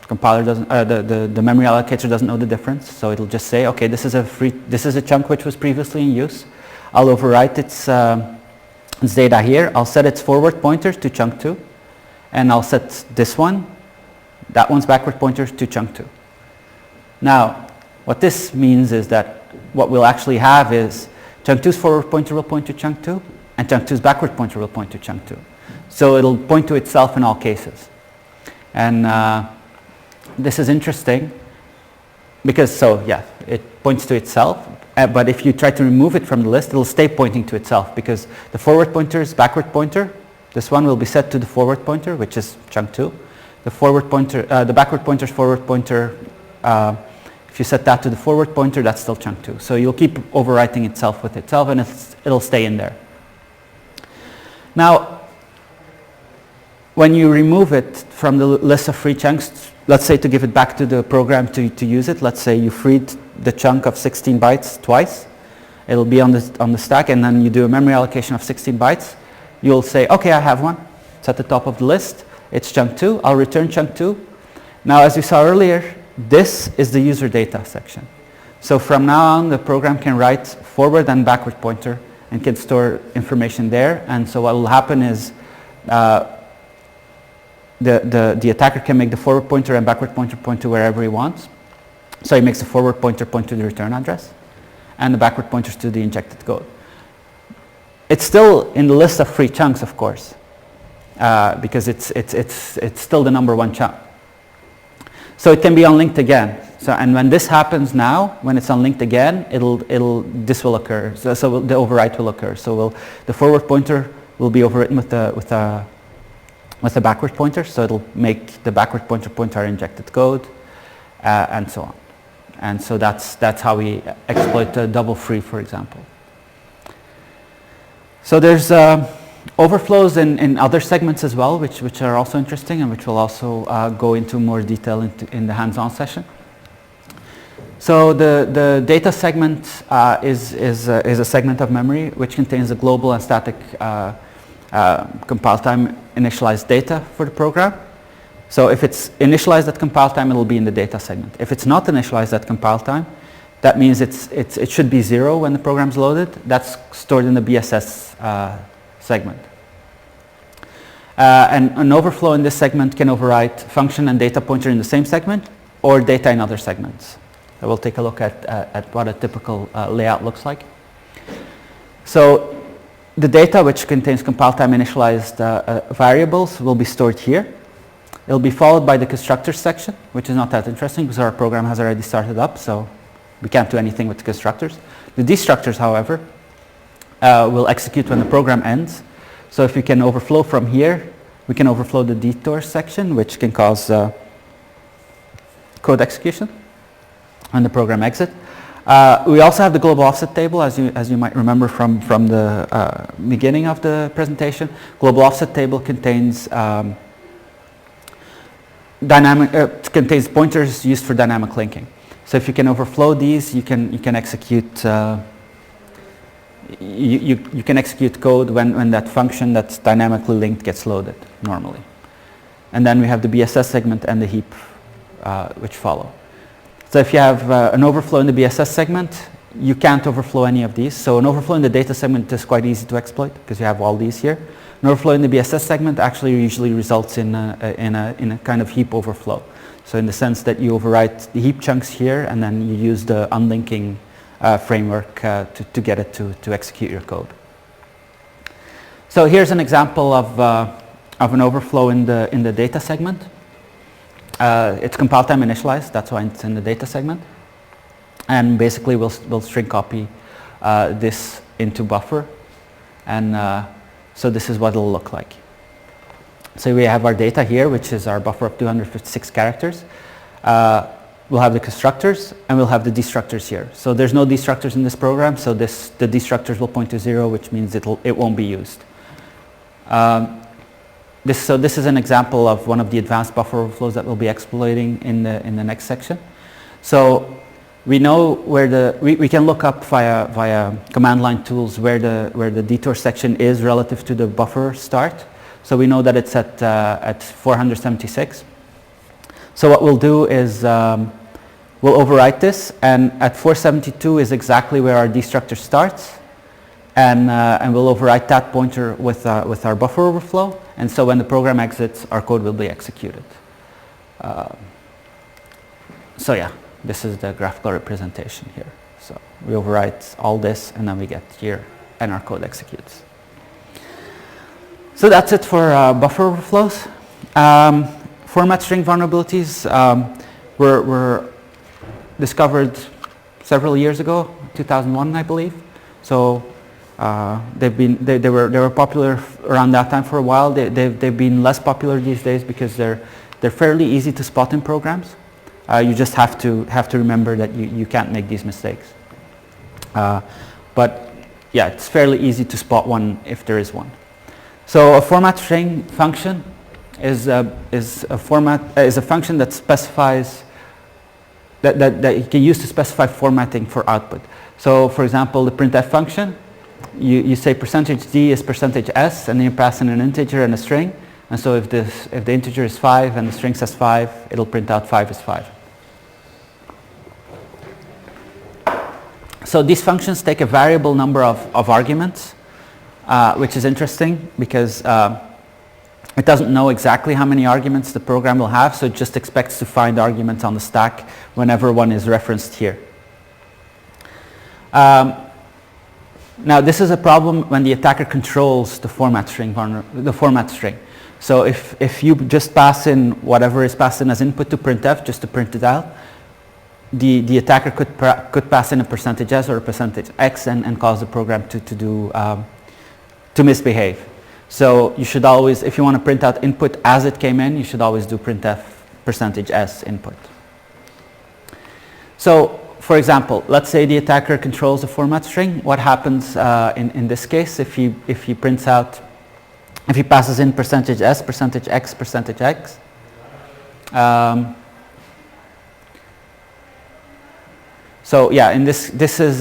Compiler doesn't, the memory allocator doesn't know the difference, so it'll just say, okay, this is a chunk which was previously in use. I'll overwrite its data here. I'll set its forward pointer to chunk 2, and I'll set this one, that one's backward pointer to chunk 2. Now, what this means is that what we'll actually have is chunk 2's forward pointer will point to chunk 2, and chunk 2's backward pointer will point to chunk 2. So it'll point to itself in all cases. And this is interesting because, it points to itself, but if you try to remove it from the list, it'll stay pointing to itself, because the forward pointer's backward pointer, this one will be set to the forward pointer, which is chunk 2. The forward pointer, the backward pointer's forward pointer, if you set that to the forward pointer, that's still chunk 2. So you'll keep overwriting itself with itself, and it'll stay in there. Now, when you remove it from the list of free chunks, let's say to give it back to the program to use it, let's say you freed the chunk of 16 bytes twice. It'll be on the stack, and then you do a memory allocation of 16 bytes. You'll say, okay, I have one. It's at the top of the list. It's chunk 2. I'll return chunk 2. Now, as we saw earlier, this is the user data section. So from now on, the program can write forward and backward pointer and can store information there. And so what will happen is the attacker can make the forward pointer and backward pointer point to wherever he wants. So he makes the forward pointer point to the return address, and the backward pointers to the injected code. It's still in the list of free chunks, of course, because it's still the number 1 chunk. So it can be unlinked again. So, and when this happens now, when it's unlinked again, this will occur. So the overwrite will occur. So the forward pointer will be overwritten with the backward pointer. So it'll make the backward pointer point our injected code, and so on. And so that's how we exploit double free, for example. So there's overflows in other segments as well, which are also interesting, and which we'll also go into more detail in the hands-on session. So the data segment is a segment of memory which contains the global and static compile time initialized data for the program. So if it's initialized at compile time, it'll be in the data segment. If it's not initialized at compile time, that means it should be 0 when the program's loaded. That's stored in the BSS segment. And an overflow in this segment can overwrite function and data pointer in the same segment, or data in other segments. So we'll take a look at what a typical layout looks like. So the data, which contains compile time initialized variables, will be stored here. It'll be followed by the constructors section, which is not that interesting because our program has already started up, so we can't do anything with the constructors. The destructors, however, will execute when the program ends. So if we can overflow from here, we can overflow the detour section, which can cause code execution when the program exits. We also have the global offset table, as you might remember from the beginning of the presentation. Global offset table contains contains pointers used for dynamic linking. So if you can overflow these, you can execute you can execute code when that function that's dynamically linked gets loaded normally. And then we have the BSS segment and the heap, which follow. So if you have an overflow in the BSS segment, you can't overflow any of these. So an overflow in the data segment is quite easy to exploit because you have all these here. An overflow in the BSS segment actually usually results in a kind of heap overflow. So in the sense that you overwrite the heap chunks here and then you use the unlinking framework to get it to execute your code. So here's an example of an overflow in the data segment. It's compile time initialized, that's why it's in the data segment. And basically we'll string copy this into buffer. And so this is what it'll look like. So we have our data here, which is our buffer of 256 characters. We'll have the constructors and we'll have the destructors here. So there's no destructors in this program, so the destructors will point to 0, which means it won't be used. So this is an example of one of the advanced buffer overflows that we'll be exploiting in the next section. So we know where we can look up via command line tools where the detour section is relative to the buffer start. So we know that it's at 476. So what we'll do is we'll overwrite this, and at 472 is exactly where our destructor starts, and we'll overwrite that pointer with our buffer overflow. And so when the program exits, our code will be executed. So yeah, this is the graphical representation here. So we overwrite all this, and then we get here, and our code executes. So that's it for buffer overflows. Format string vulnerabilities were discovered several years ago, 2001, I believe. So they were popular around that time for a while. They've been less popular these days because they're fairly easy to spot in programs. You just have to remember that you can't make these mistakes. But yeah, it's fairly easy to spot one if there is one. So a format string function is a function that specifies that you can use to specify formatting for output. So for example, the printf function, you say %d is %s, and then you pass in an integer and a string. And so if the integer is 5 and the string says 5, it'll print out 5 is 5. So these functions take a variable number of arguments, which is interesting because it doesn't know exactly how many arguments the program will have, so it just expects to find arguments on the stack whenever one is referenced here. Now this is a problem when the attacker controls the format string. So if you just pass in whatever is passed in as input to printf just to print it out, the attacker could pass in a %s or a %x and cause the program to misbehave. So you should always, if you want to print out input as it came in, you should always do printf %s input. So for example, let's say the attacker controls the format string. What happens in this case if he passes in %s, %x, %x? So yeah, in this is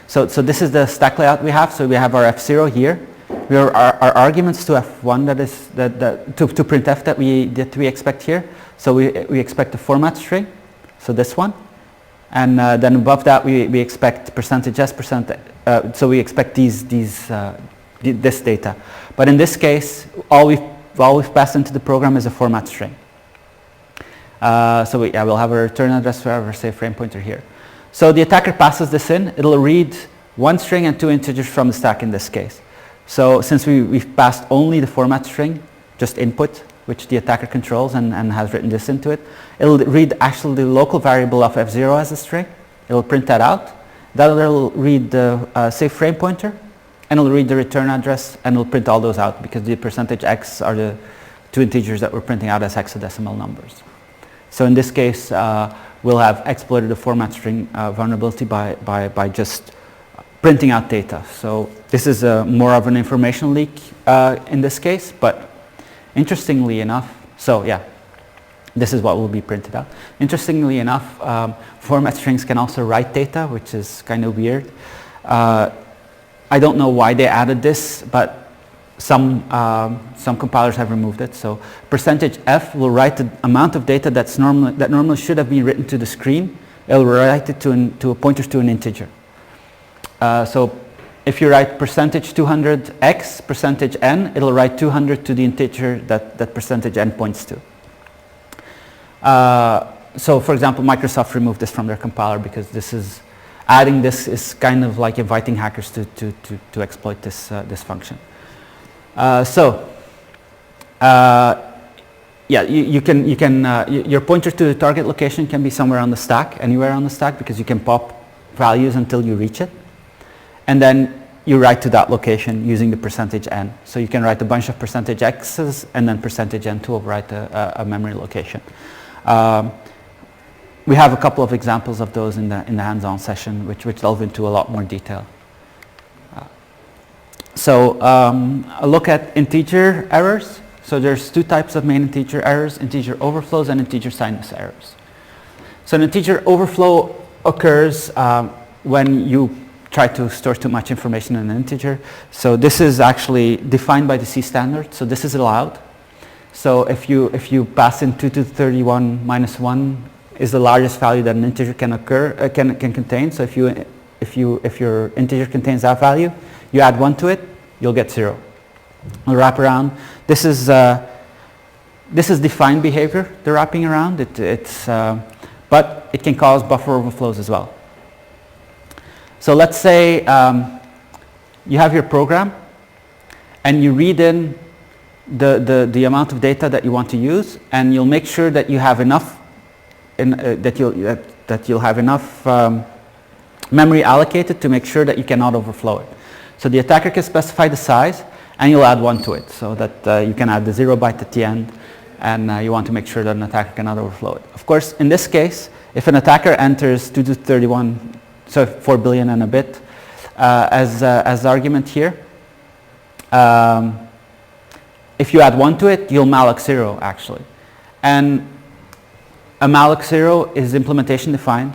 so this is the stack layout we have. So we have our F0 here. Our arguments to F1 to printf that we expect here. So we expect the format string, so this one, and then above that we expect %s, so we expect this data. But in this case, all we've passed into the program is a format string. So we'll have a return address for our say frame pointer here. So the attacker passes this in, it'll read one string and 2 integers from the stack in this case. So since we've passed only the format string, just input, which the attacker controls and has written this into it, it'll read actually the local variable of F0 as a string. It'll print that out. That'll read the safe frame pointer, and it'll read the return address, and it'll print all those out because the %x are the 2 integers that we're printing out as hexadecimal numbers. So in this case, we'll have exploited the format string vulnerability by just printing out data. So this is more of an information leak in this case, but interestingly enough, so yeah, this is what will be printed out. Interestingly enough, format strings can also write data, which is kind of weird. I don't know why they added this, but some compilers have removed it. So percentage %f will write the amount of data that normally should have been written to the screen. It will write it to a pointer to an integer. So if you write percentage 200x percentage n, it'll write 200 to the integer that percentage n points to. So for example, Microsoft removed this from their compiler because adding this is kind of like inviting hackers to exploit this function. Yeah, your pointer to the target location can be somewhere on the stack, anywhere on the stack, because you can pop values until you reach it. And then you write to that location using the percentage n. So you can write a bunch of percentage x's and then percentage n to overwrite a memory location. We have a couple of examples of those in the hands-on session, which delve into a lot more detail. A look at integer errors. So there's two types of main integer errors: integer overflows and integer signless errors. So an integer overflow occurs when you try to store too much information in an integer. So this is actually defined by the C standard. So this is allowed. So if you pass in 2 to the 31 minus 1 is the largest value that an integer can contain. So if your integer contains that value, you add 1 to it, you'll get 0. We'll wrap around. This is defined behavior, the wrapping around. But it can cause buffer overflows as well. So let's say you have your program and you read in the amount of data that you want to use, and you'll make sure that you have enough that you'll have enough memory allocated to make sure that you cannot overflow it. So the attacker can specify the size, and you'll add 1 to it, so that you can add the 0 byte at the end, and you want to make sure that an attacker cannot overflow it. Of course, in this case, if an attacker enters 2 to 31, so 4 billion and a bit as the argument here, if you add 1 to it, you'll malloc 0 actually. And a malloc 0 is implementation defined.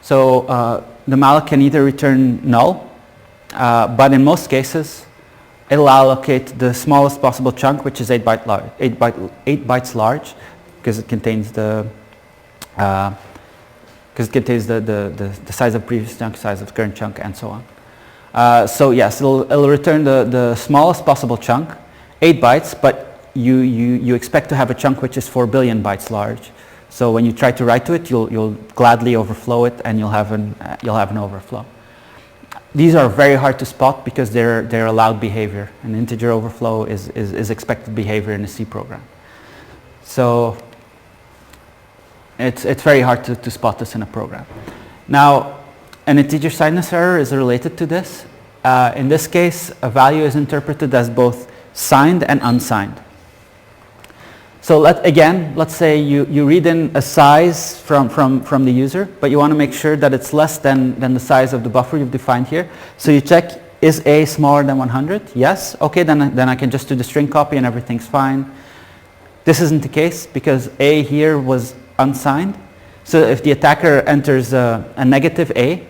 So the malloc can either return null, but in most cases, it'll allocate the smallest possible chunk, which is 8 bytes large, because it contains the size of previous chunk, size of current chunk, and so on. So yes, it'll return the smallest possible chunk, 8 bytes, but you expect to have a chunk which is 4 billion bytes large. So when you try to write to it, you'll gladly overflow it, and you'll have an overflow. These are very hard to spot because they're allowed behavior. An integer overflow is expected behavior in a C program. So it's very hard to spot this in a program. Now, an integer signless error is related to this. In this case, a value is interpreted as both signed and unsigned. So let's say you read in a size from the user, but you want to make sure that it's less than the size of the buffer you've defined here. So you check, is A smaller than 100? Yes. Okay, then I can just do the string copy and everything's fine. This isn't the case because A here was unsigned. So if the attacker enters a negative A,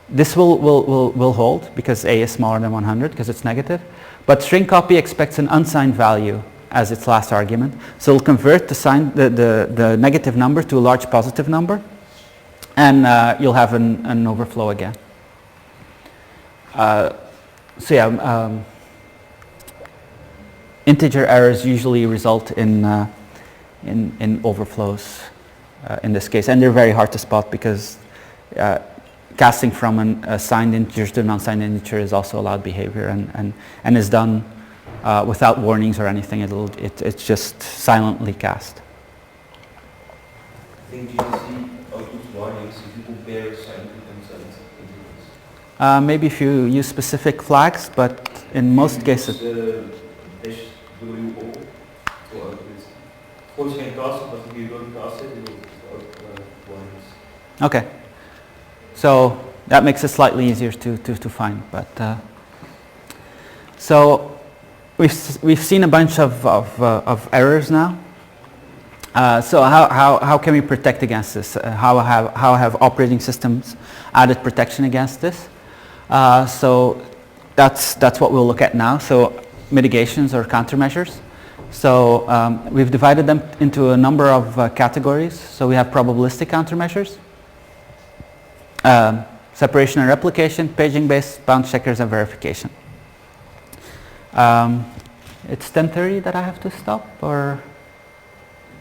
this will hold because A is smaller than 100 because it's negative. But string copy expects an unsigned value as its last argument. So it'll convert the negative number to a large positive number, and you'll have an overflow again. Integer errors usually result in overflows in this case, and they're very hard to spot because casting from a signed integer to an unsigned integer is also allowed behavior, and is done without warnings or anything. It's just silently cast. I think GTC outputs warnings if you compare signed and unsigned integers. Maybe if you use specific flags, but in most cases. -WO. Of course you can cast it, but if you don't cast it, it will out warnings. Okay. So that makes it slightly easier to find. But so we've seen a bunch of errors now. So how can we protect against this? How have operating systems added protection against this? So that's what we'll look at now. So mitigations or countermeasures. So we've divided them into a number of categories. So we have probabilistic countermeasures, separation and replication, paging-based, bounce checkers, and verification. It's 10:30 that I have to stop, or?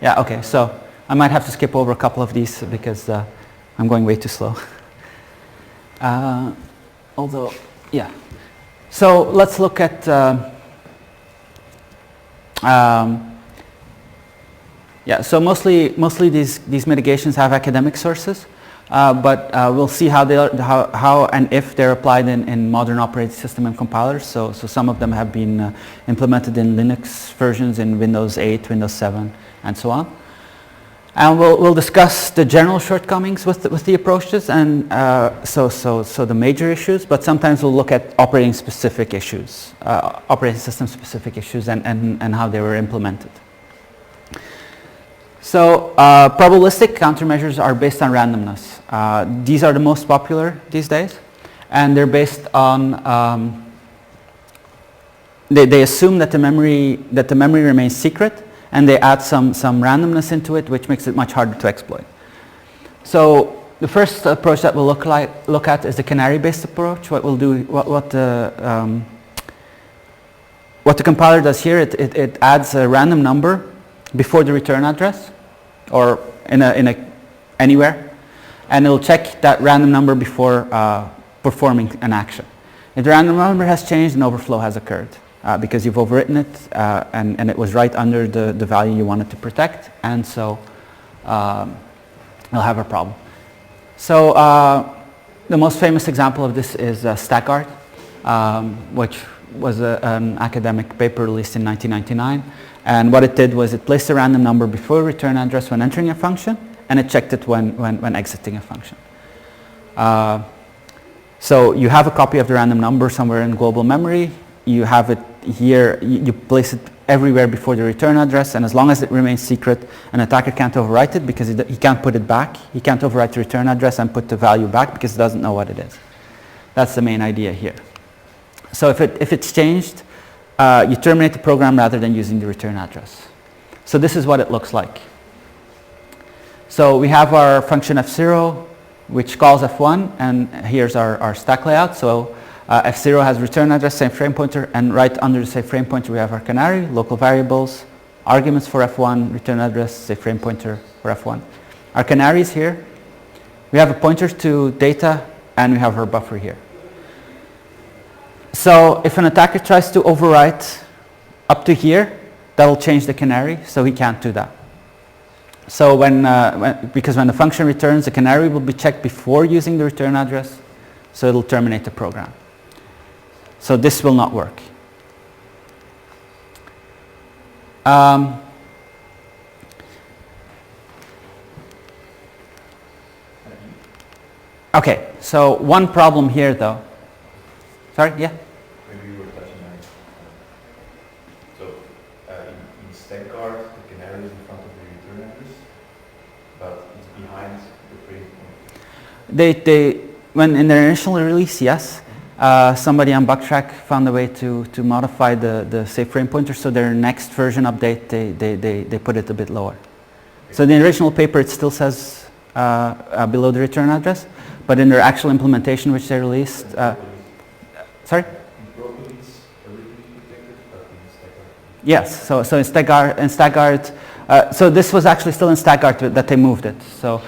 Yeah, okay, so I might have to skip over a couple of these because I'm going way too slow. Although, yeah. So let's look at yeah, so mostly these mitigations have academic sources, but we'll see how and if they're applied in modern operating system and compilers. So some of them have been implemented in Linux versions, in Windows 8, Windows 7, and so on. And we'll discuss the general shortcomings with the approaches, and so the major issues. But sometimes we'll look at operating specific issues, operating system specific issues, and how they were implemented. So probabilistic countermeasures are based on randomness. These are the most popular these days, and they're based on they assume that the memory remains secret, and they add some randomness into it, which makes it much harder to exploit. So the first approach that we'll look at is the canary-based approach. What we'll do, what the compiler does here, it adds a random number before the return address, or anywhere, and it'll check that random number before performing an action. If the random number has changed, an overflow has occurred. Because you've overwritten it, and it was right under the value you wanted to protect, and so you'll have a problem. So the most famous example of this is StackGuard, which was an academic paper released in 1999. And what it did was it placed a random number before return address when entering a function, and it checked it when exiting a function. So you have a copy of the random number somewhere in global memory. You have it here, you place it everywhere before the return address, and as long as it remains secret, an attacker can't overwrite it because he can't put it back. He can't overwrite the return address and put the value back because he doesn't know what it is. That's the main idea here. So if it's changed, you terminate the program rather than using the return address. So this is what it looks like. So we have our function f0, which calls f1, and here's our stack layout. So f0 has return address, same frame pointer, and right under the same frame pointer we have our canary, local variables, arguments for f1, return address, say frame pointer for f1. Our canary is here. We have a pointer to data, and we have our buffer here. So if an attacker tries to overwrite up to here, that'll change the canary, so he can't do that. So because when the function returns, the canary will be checked before using the return address, so it'll terminate the program. So this will not work. Okay, so one problem here though. Sorry, yeah? Maybe you were touching on it. So in StackGuard, the canary is in front of the return address, but it's behind the frame pointer. When in their initial release, yes. Somebody on Backtrack found a way to modify the safe frame pointer, so their next version update they put it a bit lower. Okay. So in the original paper it still says below the return address, but in their actual implementation which they released, sorry? Yes, so in StackGuard, so this was actually still in StackGuard that they moved it. So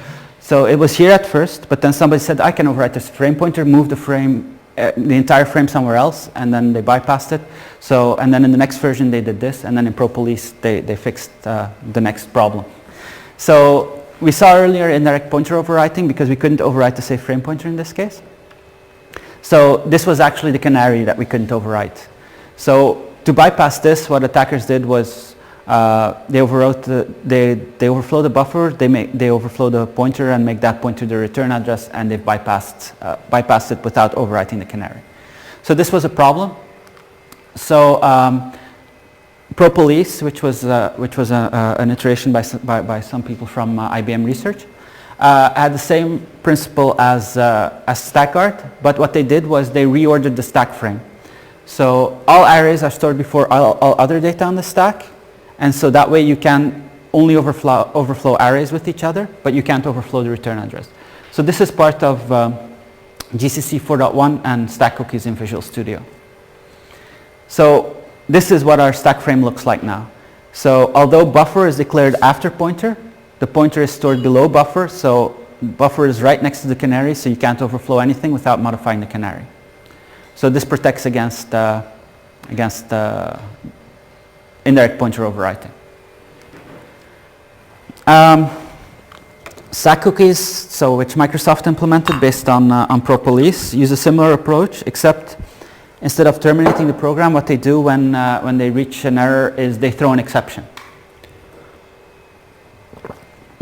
it was here at first, but then somebody said I can overwrite this frame pointer, move the frame, the entire frame somewhere else, and then they bypassed it. So, and then in the next version they did this, and then in ProPolice they fixed the next problem. So we saw earlier indirect pointer overwriting because we couldn't overwrite the safe frame pointer in this case. So this was actually the canary that we couldn't overwrite. So to bypass this, what attackers did was they overflow the buffer, they overflow the pointer and make that pointer the return address, and they've bypassed it without overwriting the canary. So this was a problem. So ProPolice, which was an iteration by some people from IBM Research, had the same principle as StackGuard, but what they did was they reordered the stack frame. So all arrays are stored before all other data on the stack. And so that way you can only overflow arrays with each other, but you can't overflow the return address. So this is part of GCC 4.1 and stack cookies in Visual Studio. So this is what our stack frame looks like now. So although buffer is declared after pointer, the pointer is stored below buffer, so buffer is right next to the canary, so you can't overflow anything without modifying the canary. So this protects against indirect pointer overwriting. Stack cookies, so which Microsoft implemented based on Propolis, use a similar approach, except instead of terminating the program, what they do when they reach an error is they throw an exception.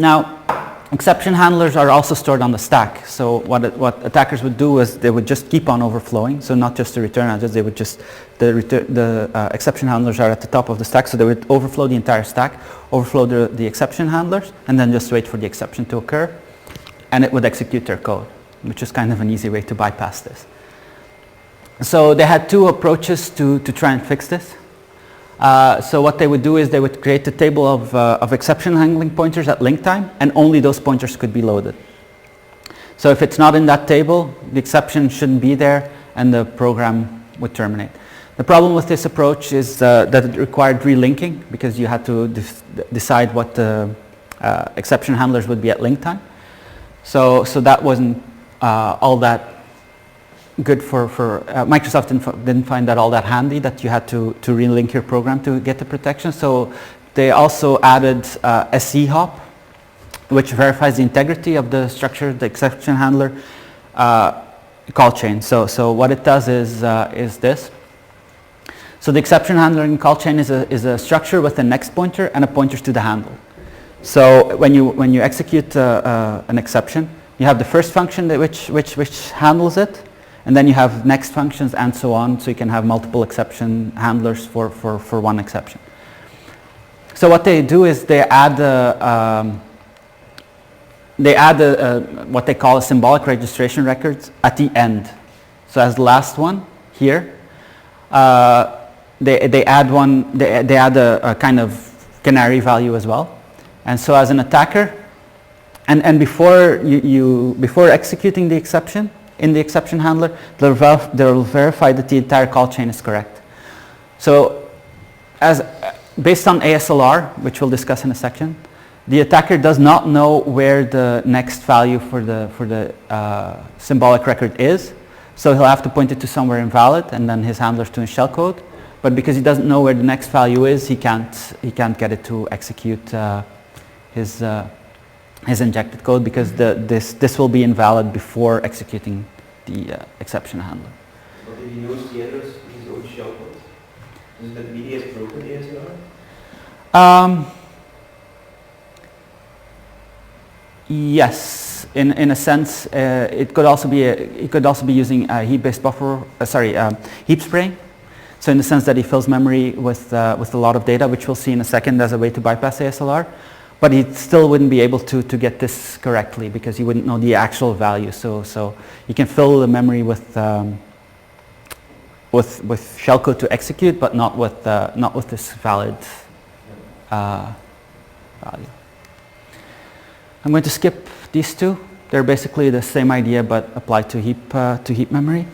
Now, exception handlers are also stored on the stack. So what attackers would do is they would just keep on overflowing. So not just the return address, they would just, the exception handlers are at the top of the stack. So they would overflow the entire stack, overflow the exception handlers, and then just wait for the exception to occur. And it would execute their code, which is kind of an easy way to bypass this. So they had two approaches to try and fix this. So what they would do is they would create a table of exception handling pointers at link time, and only those pointers could be loaded. So if it's not in that table, the exception shouldn't be there, and the program would terminate. The problem with this approach is that it required relinking, because you had to decide what the exception handlers would be at link time. So that wasn't all that good for Microsoft didn't find that all that handy, that you had to relink your program to get the protection. So they also added SE hop, which verifies the integrity of the structure, the exception handler call chain. So what it does is this. So the exception handler in call chain is a structure with a next pointer and a pointer to the handle. So when you execute an exception, you have the first function which handles it. And then you have next functions and so on, so you can have multiple exception handlers for one exception. So what they do is they add what they call a symbolic registration records at the end. So as the last one here, they add a kind of canary value as well. And so as an attacker, and before before executing the exception, in the exception handler, they'll verify that the entire call chain is correct. So based on ASLR, which we'll discuss in a second, the attacker does not know where the next value for the symbolic record is. So he'll have to point it to somewhere invalid, and then his handlers to his shellcode. But because he doesn't know where the next value is, he can't get it to execute his injected code, because this will be invalid before executing the exception handler. But if he knows the address of his own shellcode, does that mean he has broken the ASLR? Yes, in a sense, it could also be using a heap-based buffer. Heap spraying. So in the sense that he fills memory with a lot of data, which we'll see in a second as a way to bypass ASLR. But he still wouldn't be able to get this correctly, because he wouldn't know the actual value. So you can fill the memory with shellcode to execute, but not with this valid value. I'm going to skip these two. They're basically the same idea, but applied to heap memory.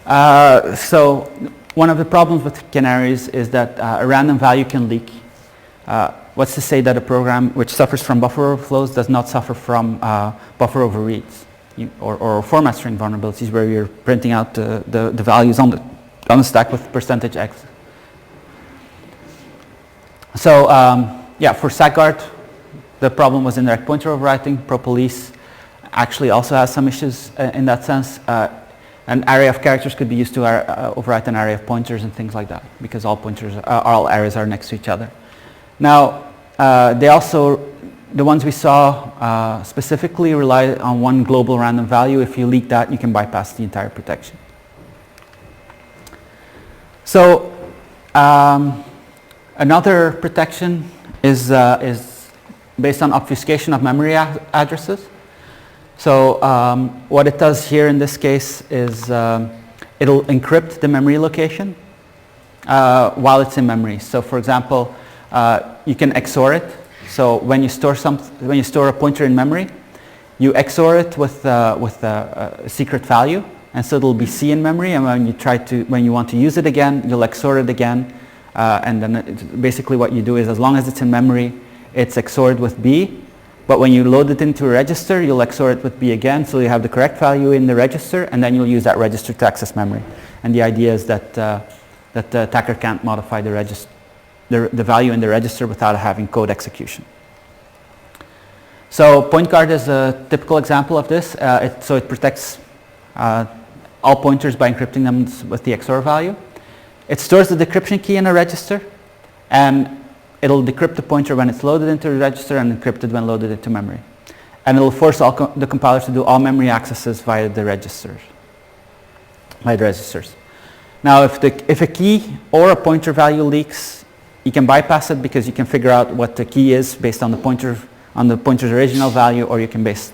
So one of the problems with canaries is that a random value can leak. What's to say that a program which suffers from buffer overflows does not suffer from buffer overreads or format string vulnerabilities, where you're printing out the values on the stack with %x. So for StackGuard, the problem was indirect pointer overwriting. Propolis actually also has some issues in that sense. An array of characters could be used to overwrite an array of pointers and things like that, because all arrays are next to each other. Now, the ones we saw specifically rely on one global random value. If you leak that, you can bypass the entire protection. So another protection is based on obfuscation of memory addresses. So what it does here in this case is it'll encrypt the memory location while it's in memory. So for example, you can XOR it. So when you store a pointer in memory, you XOR it with a secret value, and so it'll be C in memory. And when you want to use it again, you'll XOR it again, and then basically what you do is, as long as it's in memory, it's XORed with B. But when you load it into a register, you'll XOR it with B again, so you have the correct value in the register, and then you'll use that register to access memory. And the idea is that the attacker can't modify the value in the register without having code execution. So point guard is a typical example of this. So it protects all pointers by encrypting them with the XOR value. It stores the decryption key in a register, and it'll decrypt the pointer when it's loaded into the register and encrypt it when loaded into memory. And it'll force the compilers to do all memory accesses via the registers. Now, if a key or a pointer value leaks, you can bypass it because you can figure out what the key is based on the pointer's original value, or you can bypass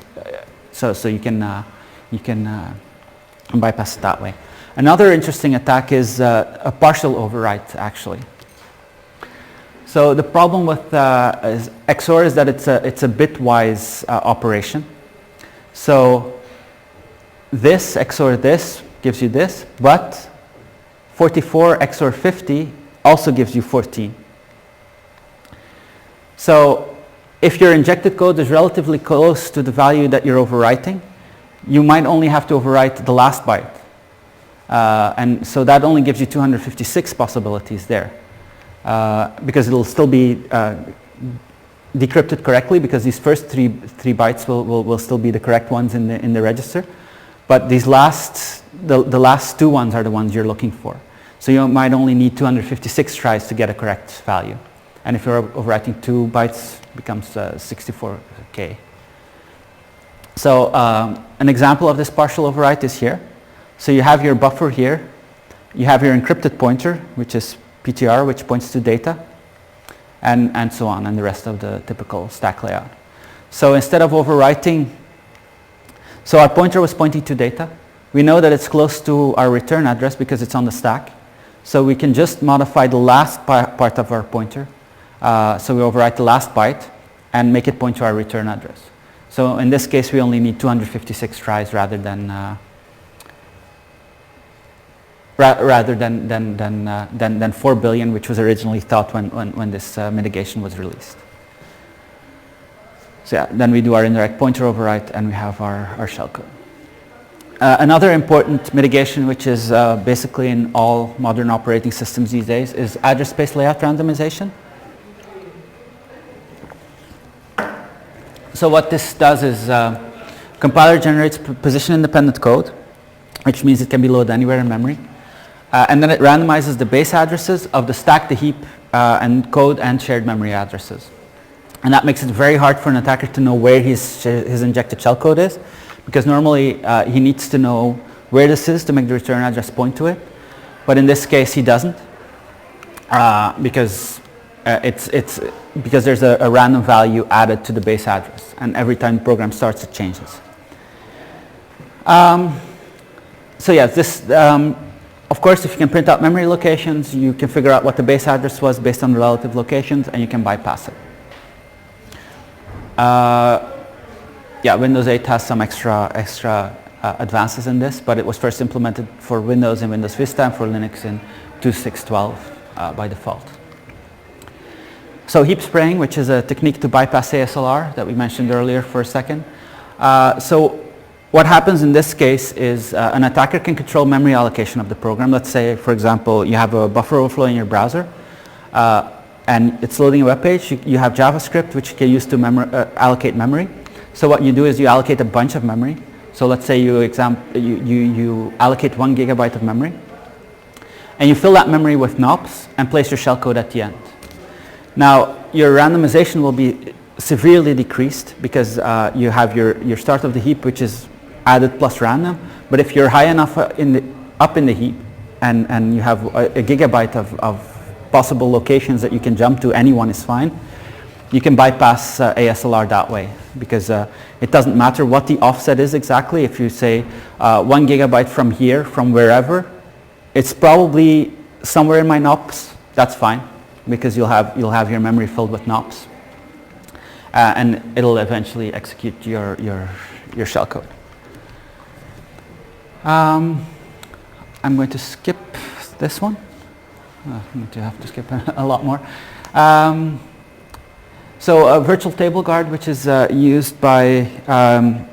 it that way. Another interesting attack is a partial overwrite, actually. So the problem with XOR is that it's a bitwise operation. So this XOR this gives you this, but 44 XOR 50 also gives you 14. So if your injected code is relatively close to the value that you're overwriting, you might only have to overwrite the last byte. And so that only gives you 256 possibilities there. Because it'll still be decrypted correctly, because these first three bytes will still be the correct ones in the register. But these the last two ones are the ones you're looking for. So you might only need 256 tries to get a correct value. And if you're overwriting 2 bytes, it becomes 64K. So an example of this partial overwrite is here. So you have your buffer here. You have your encrypted pointer, which is PTR, which points to data, and so on, and the rest of the typical stack layout. So instead of overwriting, so our pointer was pointing to data. We know that it's close to our return address because it's on the stack. So we can just modify the last part of our pointer. So we overwrite the last byte and make it point to our return address. So in this case, we only need 256 tries rather than 4 billion, which was originally thought when this mitigation was released. So yeah, then we do our indirect pointer overwrite, and we have our shellcode. Another important mitigation, which is basically in all modern operating systems these days, is address space layout randomization. So what this does is compiler generates position-independent code, which means it can be loaded anywhere in memory. And then it randomizes the base addresses of the stack, the heap, and code and shared memory addresses. And that makes it very hard for an attacker to know where his injected shellcode is, because normally he needs to know where this is to make the return address point to it. But in this case, he doesn't, because there's a random value added to the base address, and every time the program starts, it changes. So yeah, this. Of course, if you can print out memory locations, you can figure out what the base address was based on the relative locations, and you can bypass it. Yeah, Windows 8 has some extra advances in this, but it was first implemented for Windows in Windows Vista and for Linux in 2612 by default. So heap spraying, which is a technique to bypass ASLR that we mentioned earlier for a second. So what happens in this case is an attacker can control memory allocation of the program. Let's say, for example, you have a buffer overflow in your browser, and it's loading a web page. You have JavaScript, which you can use to allocate memory. So what you do is you allocate a bunch of memory. So let's say you allocate 1 gigabyte of memory, and you fill that memory with knobs and place your shellcode at the end. Now, your randomization will be severely decreased because you have your start of the heap, which is added plus random. But if you're high enough up in the heap and you have a gigabyte of possible locations that you can jump to, any one is fine, you can bypass ASLR that way, because it doesn't matter what the offset is exactly. If you say 1 gigabyte from here, from wherever, It's probably somewhere in my nops. That's fine, because you'll have your memory filled with nops, and it'll eventually execute your shellcode. I'm going to skip this one. I'm going to have to skip a lot more. So a virtual table guard, which is used by,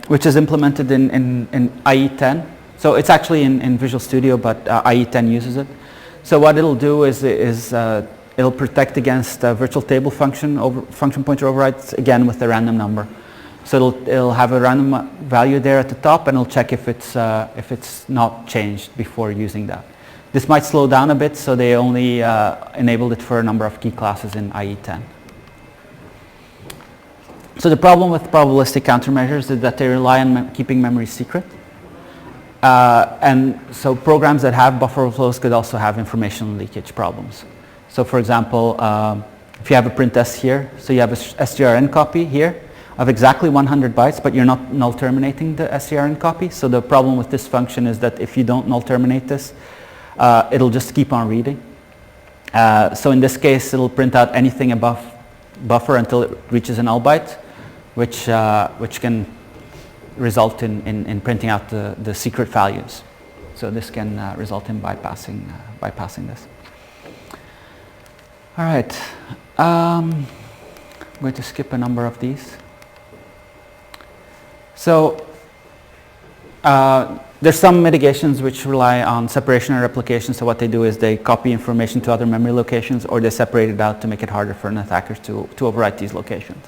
which is implemented in IE10. So it's actually in Visual Studio, but IE10 uses it. So what it'll do is it'll protect against virtual table function pointer overrides, again with a random number. So it'll have a random value there at the top, and it'll check if it's not changed before using that. This might slow down a bit, so they only enabled it for a number of key classes in IE10. So the problem with probabilistic countermeasures is that they rely on keeping memory secret. And so programs that have buffer overflows could also have information leakage problems. So for example, if you have a print S here, so you have a strn copy here of exactly 100 bytes, but you're not null terminating the strn copy. So the problem with this function is that if you don't null terminate this, it'll just keep on reading. So in this case, it'll print out anything above buffer until it reaches a null byte, which can result in printing out the secret values. So this can result in bypassing this. All right, I'm going to skip a number of these. So there's some mitigations which rely on separation and replication. So what they do is they copy information to other memory locations, or they separate it out to make it harder for an attacker to overwrite these locations.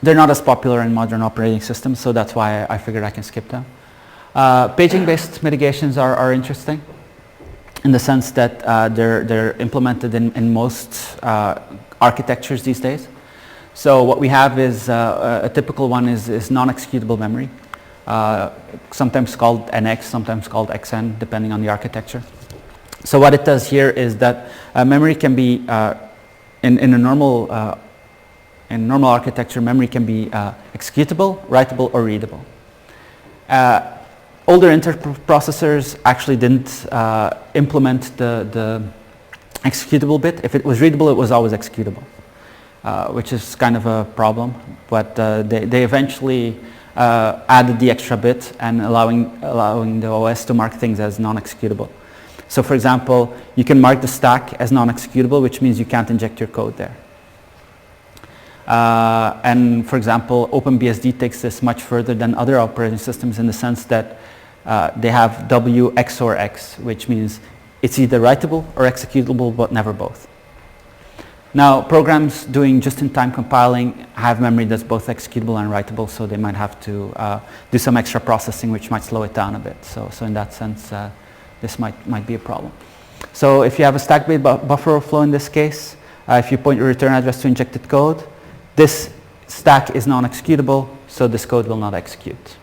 They're not as popular in modern operating systems, so that's why I figured I can skip them. Paging-based mitigations are interesting in the sense that they're implemented in most architectures these days. So what we have is a typical one is non-executable memory, sometimes called NX, sometimes called XN, depending on the architecture. So what it does here is that memory can be, in normal architecture, memory can be executable, writable, or readable. Older interprocessors actually didn't implement the executable bit. If it was readable, it was always executable, which is kind of a problem. But they eventually added the extra bit and allowing the OS to mark things as non-executable. So for example, you can mark the stack as non-executable, which means you can't inject your code there. And for example, OpenBSD takes this much further than other operating systems in the sense that they have W XOR X, which means it's either writable or executable, but never both. Now, programs doing just-in-time compiling have memory that's both executable and writable, so they might have to do some extra processing, which might slow it down a bit. So in that sense, this might be a problem. So if you have a stack-based buffer overflow in this case, if you point your return address to injected code, this stack is non-executable, so this code will not execute.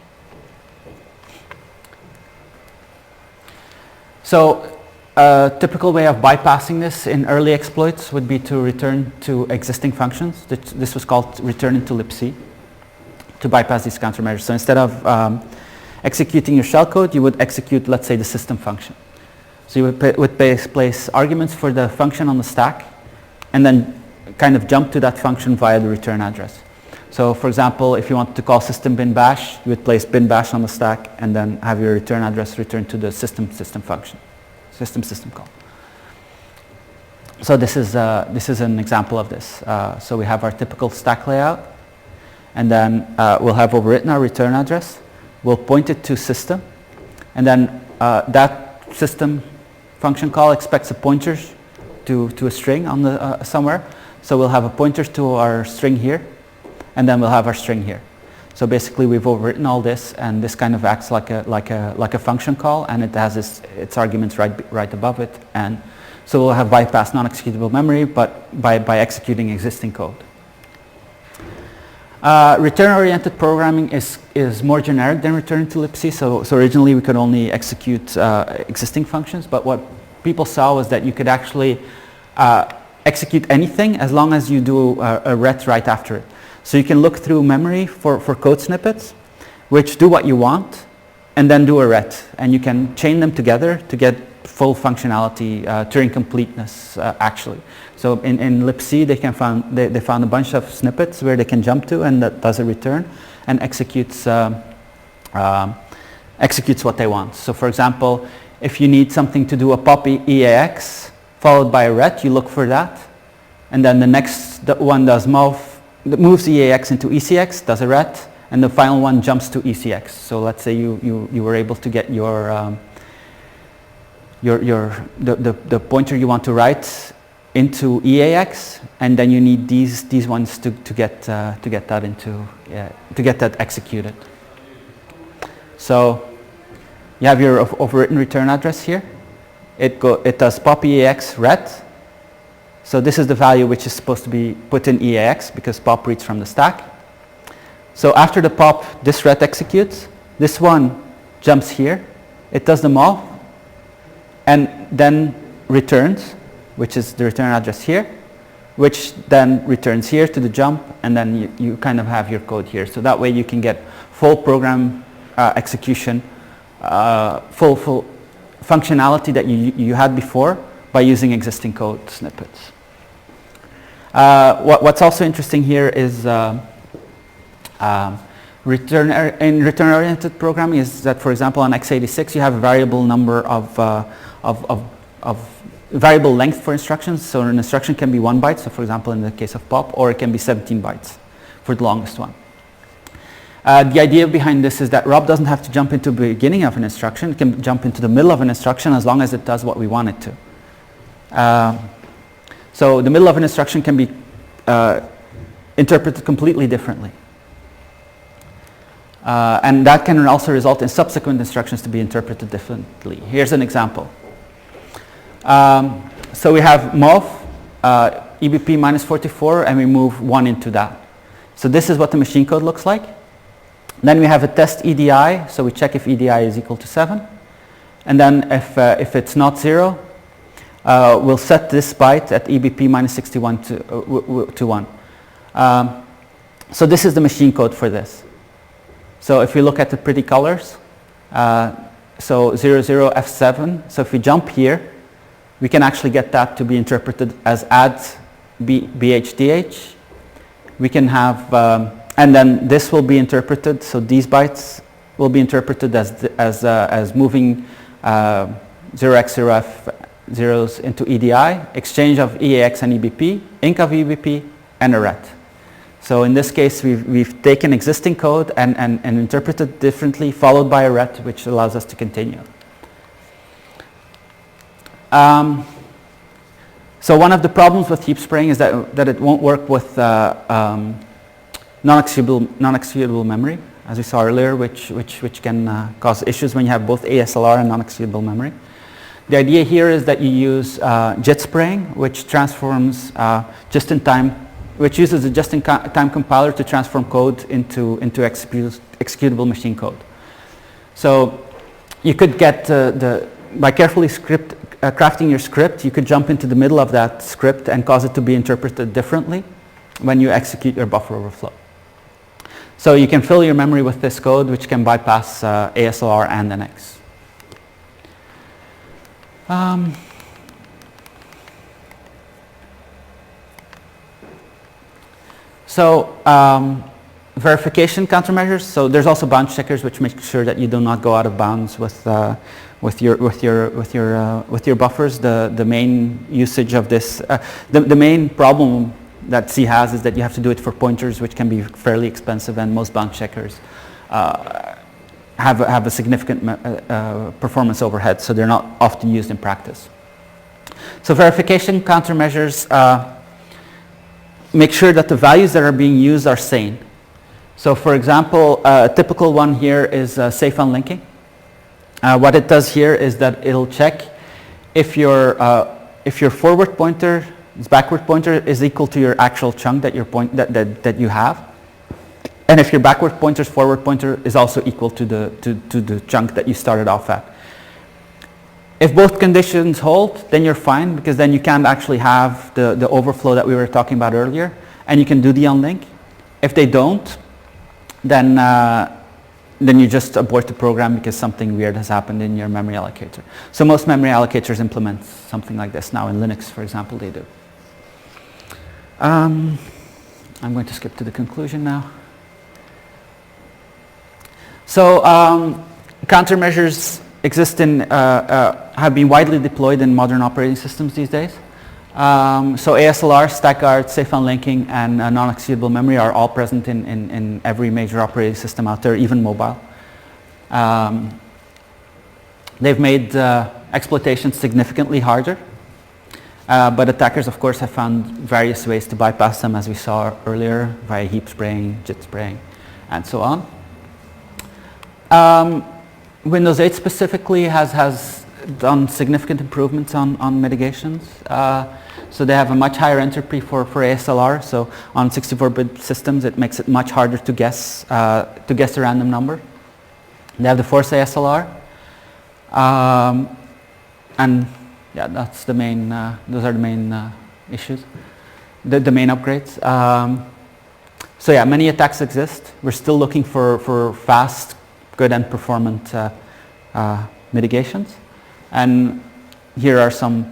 So a typical way of bypassing this in early exploits would be to return to existing functions. This was called return into libc to bypass these countermeasures. So instead of executing your shellcode, you would execute, let's say, the system function. So you would place arguments for the function on the stack, and then kind of jump to that function via the return address. So for example, if you want to call system bin bash, you would place bin bash on the stack and then have your return address return to the system function, system call. So this is an example of this. So we have our typical stack layout, and then we'll have overwritten our return address. We'll point it to system, and then that system function call expects a pointer to a string on the somewhere. So we'll have a pointer to our string here, and then we'll have our string here. So basically, we've overwritten all this, and this kind of acts like a function call, and it has its arguments right above it. And so we'll have bypassed non-executable memory, but by executing existing code. Return-oriented programming is more generic than return to libc. So originally we could only execute existing functions, but what people saw was that you could actually execute anything as long as you do a ret right after it. So you can look through memory for code snippets, which do what you want, and then do a ret. And you can chain them together to get full functionality, Turing completeness, actually. So in libc, they found a bunch of snippets where they can jump to, and that does a return and executes what they want. So for example, if you need something to do a pop EAX followed by a ret, you look for that, and then the next one does moves EAX into ECX, does a ret, and the final one jumps to ECX. So let's say you were able to get the pointer you want to write into EAX, and then you need these ones to get that executed. So you have your overwritten return address here. It does pop EAX ret. So this is the value which is supposed to be put in EAX because pop reads from the stack. So after the pop, this ret executes. This one jumps here. It does them all, and then returns, which is the return address here, which then returns here to the jump, and then you kind of have your code here. So that way you can get full program execution, full functionality that you had before by using existing code snippets. What's also interesting here is return-oriented programming is that, for example, on x86 you have a variable number of variable length for instructions. So an instruction can be 1 byte, so for example in the case of pop, or it can be 17 bytes for the longest one. The idea behind this is that Rob doesn't have to jump into the beginning of an instruction. It can jump into the middle of an instruction as long as it does what we want it to. So the middle of an instruction can be interpreted completely differently. And that can also result in subsequent instructions to be interpreted differently. Here's an example. So we have mov, EBP minus 44, and we move 1 into that. So this is what the machine code looks like. Then we have a test EDI, so we check if EDI is equal to 7. And then if it's not 0, we'll set this byte at EBP minus 61 to 1. So this is the machine code for this. So if we look at the pretty colors, so 00 F7, so if we jump here, we can actually get that to be interpreted as add BHDH. We can have, and then this will be interpreted, so these bytes will be interpreted as moving 0x0f zeros into EDI, exchange of EAX and EBP, inc of EBP, and a ret. So in this case, we've taken existing code and interpreted differently, followed by a ret, which allows us to continue. So one of the problems with heap spraying is that it won't work with non-executable memory, as we saw earlier, which can cause issues when you have both ASLR and non-executable memory. The idea here is that you use JIT spraying, which transforms which uses a just-in-time compiler to transform code into executable machine code. So you could get by carefully crafting your script, you could jump into the middle of that script and cause it to be interpreted differently when you execute your buffer overflow. So you can fill your memory with this code, which can bypass ASLR and NX. So verification countermeasures. So there's also bounds checkers, which make sure that you do not go out of bounds with your buffers. The main usage of this, the main problem that C has is that you have to do it for pointers, which can be fairly expensive, and most bound checkers have a significant performance overhead, so they're not often used in practice. So verification countermeasures make sure that the values that are being used are sane. So for example, a typical one here is safe unlinking. What it does here is that it'll check if your forward pointer, its backward pointer, is equal to your actual chunk that you have, and if your backward pointer's forward pointer is also equal to the chunk that you started off at. If both conditions hold, then you're fine, because then you can't actually have the overflow that we were talking about earlier, and you can do the unlink. If they don't, then then you just abort the program because something weird has happened in your memory allocator. So most memory allocators implement something like this now. In Linux, for example, they do. I'm going to skip to the conclusion now. So countermeasures exist in, have been widely deployed in modern operating systems these days. So ASLR, stack guard, safe unlinking, and non-executable memory are all present in every major operating system out there, even mobile. They've made exploitation significantly harder, but attackers, of course, have found various ways to bypass them, as we saw earlier, via heap spraying, JIT spraying, and so on. Windows 8 specifically has done significant improvements on mitigations. So they have a much higher entropy for ASLR. So on 64-bit systems, it makes it much harder to guess a random number. They have the force ASLR, and yeah, that's the main. Those are the main issues, the main upgrades. So yeah, many attacks exist. We're still looking for fast, good, and performant mitigations. And here are some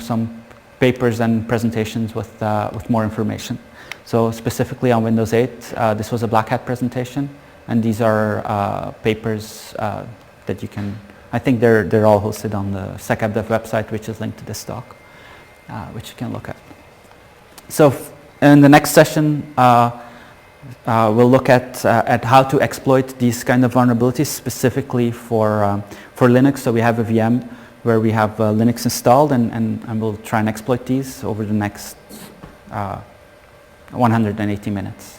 papers and presentations with more information. So specifically on Windows 8, this was a Black Hat presentation, and these are papers that you can, I think they're all hosted on the SecAppDev website, which is linked to this talk, which you can look at. So in the next session, we'll look at how to exploit these kind of vulnerabilities specifically for Linux. So we have a VM where we have Linux installed, and we'll try and exploit these over the next 180 minutes.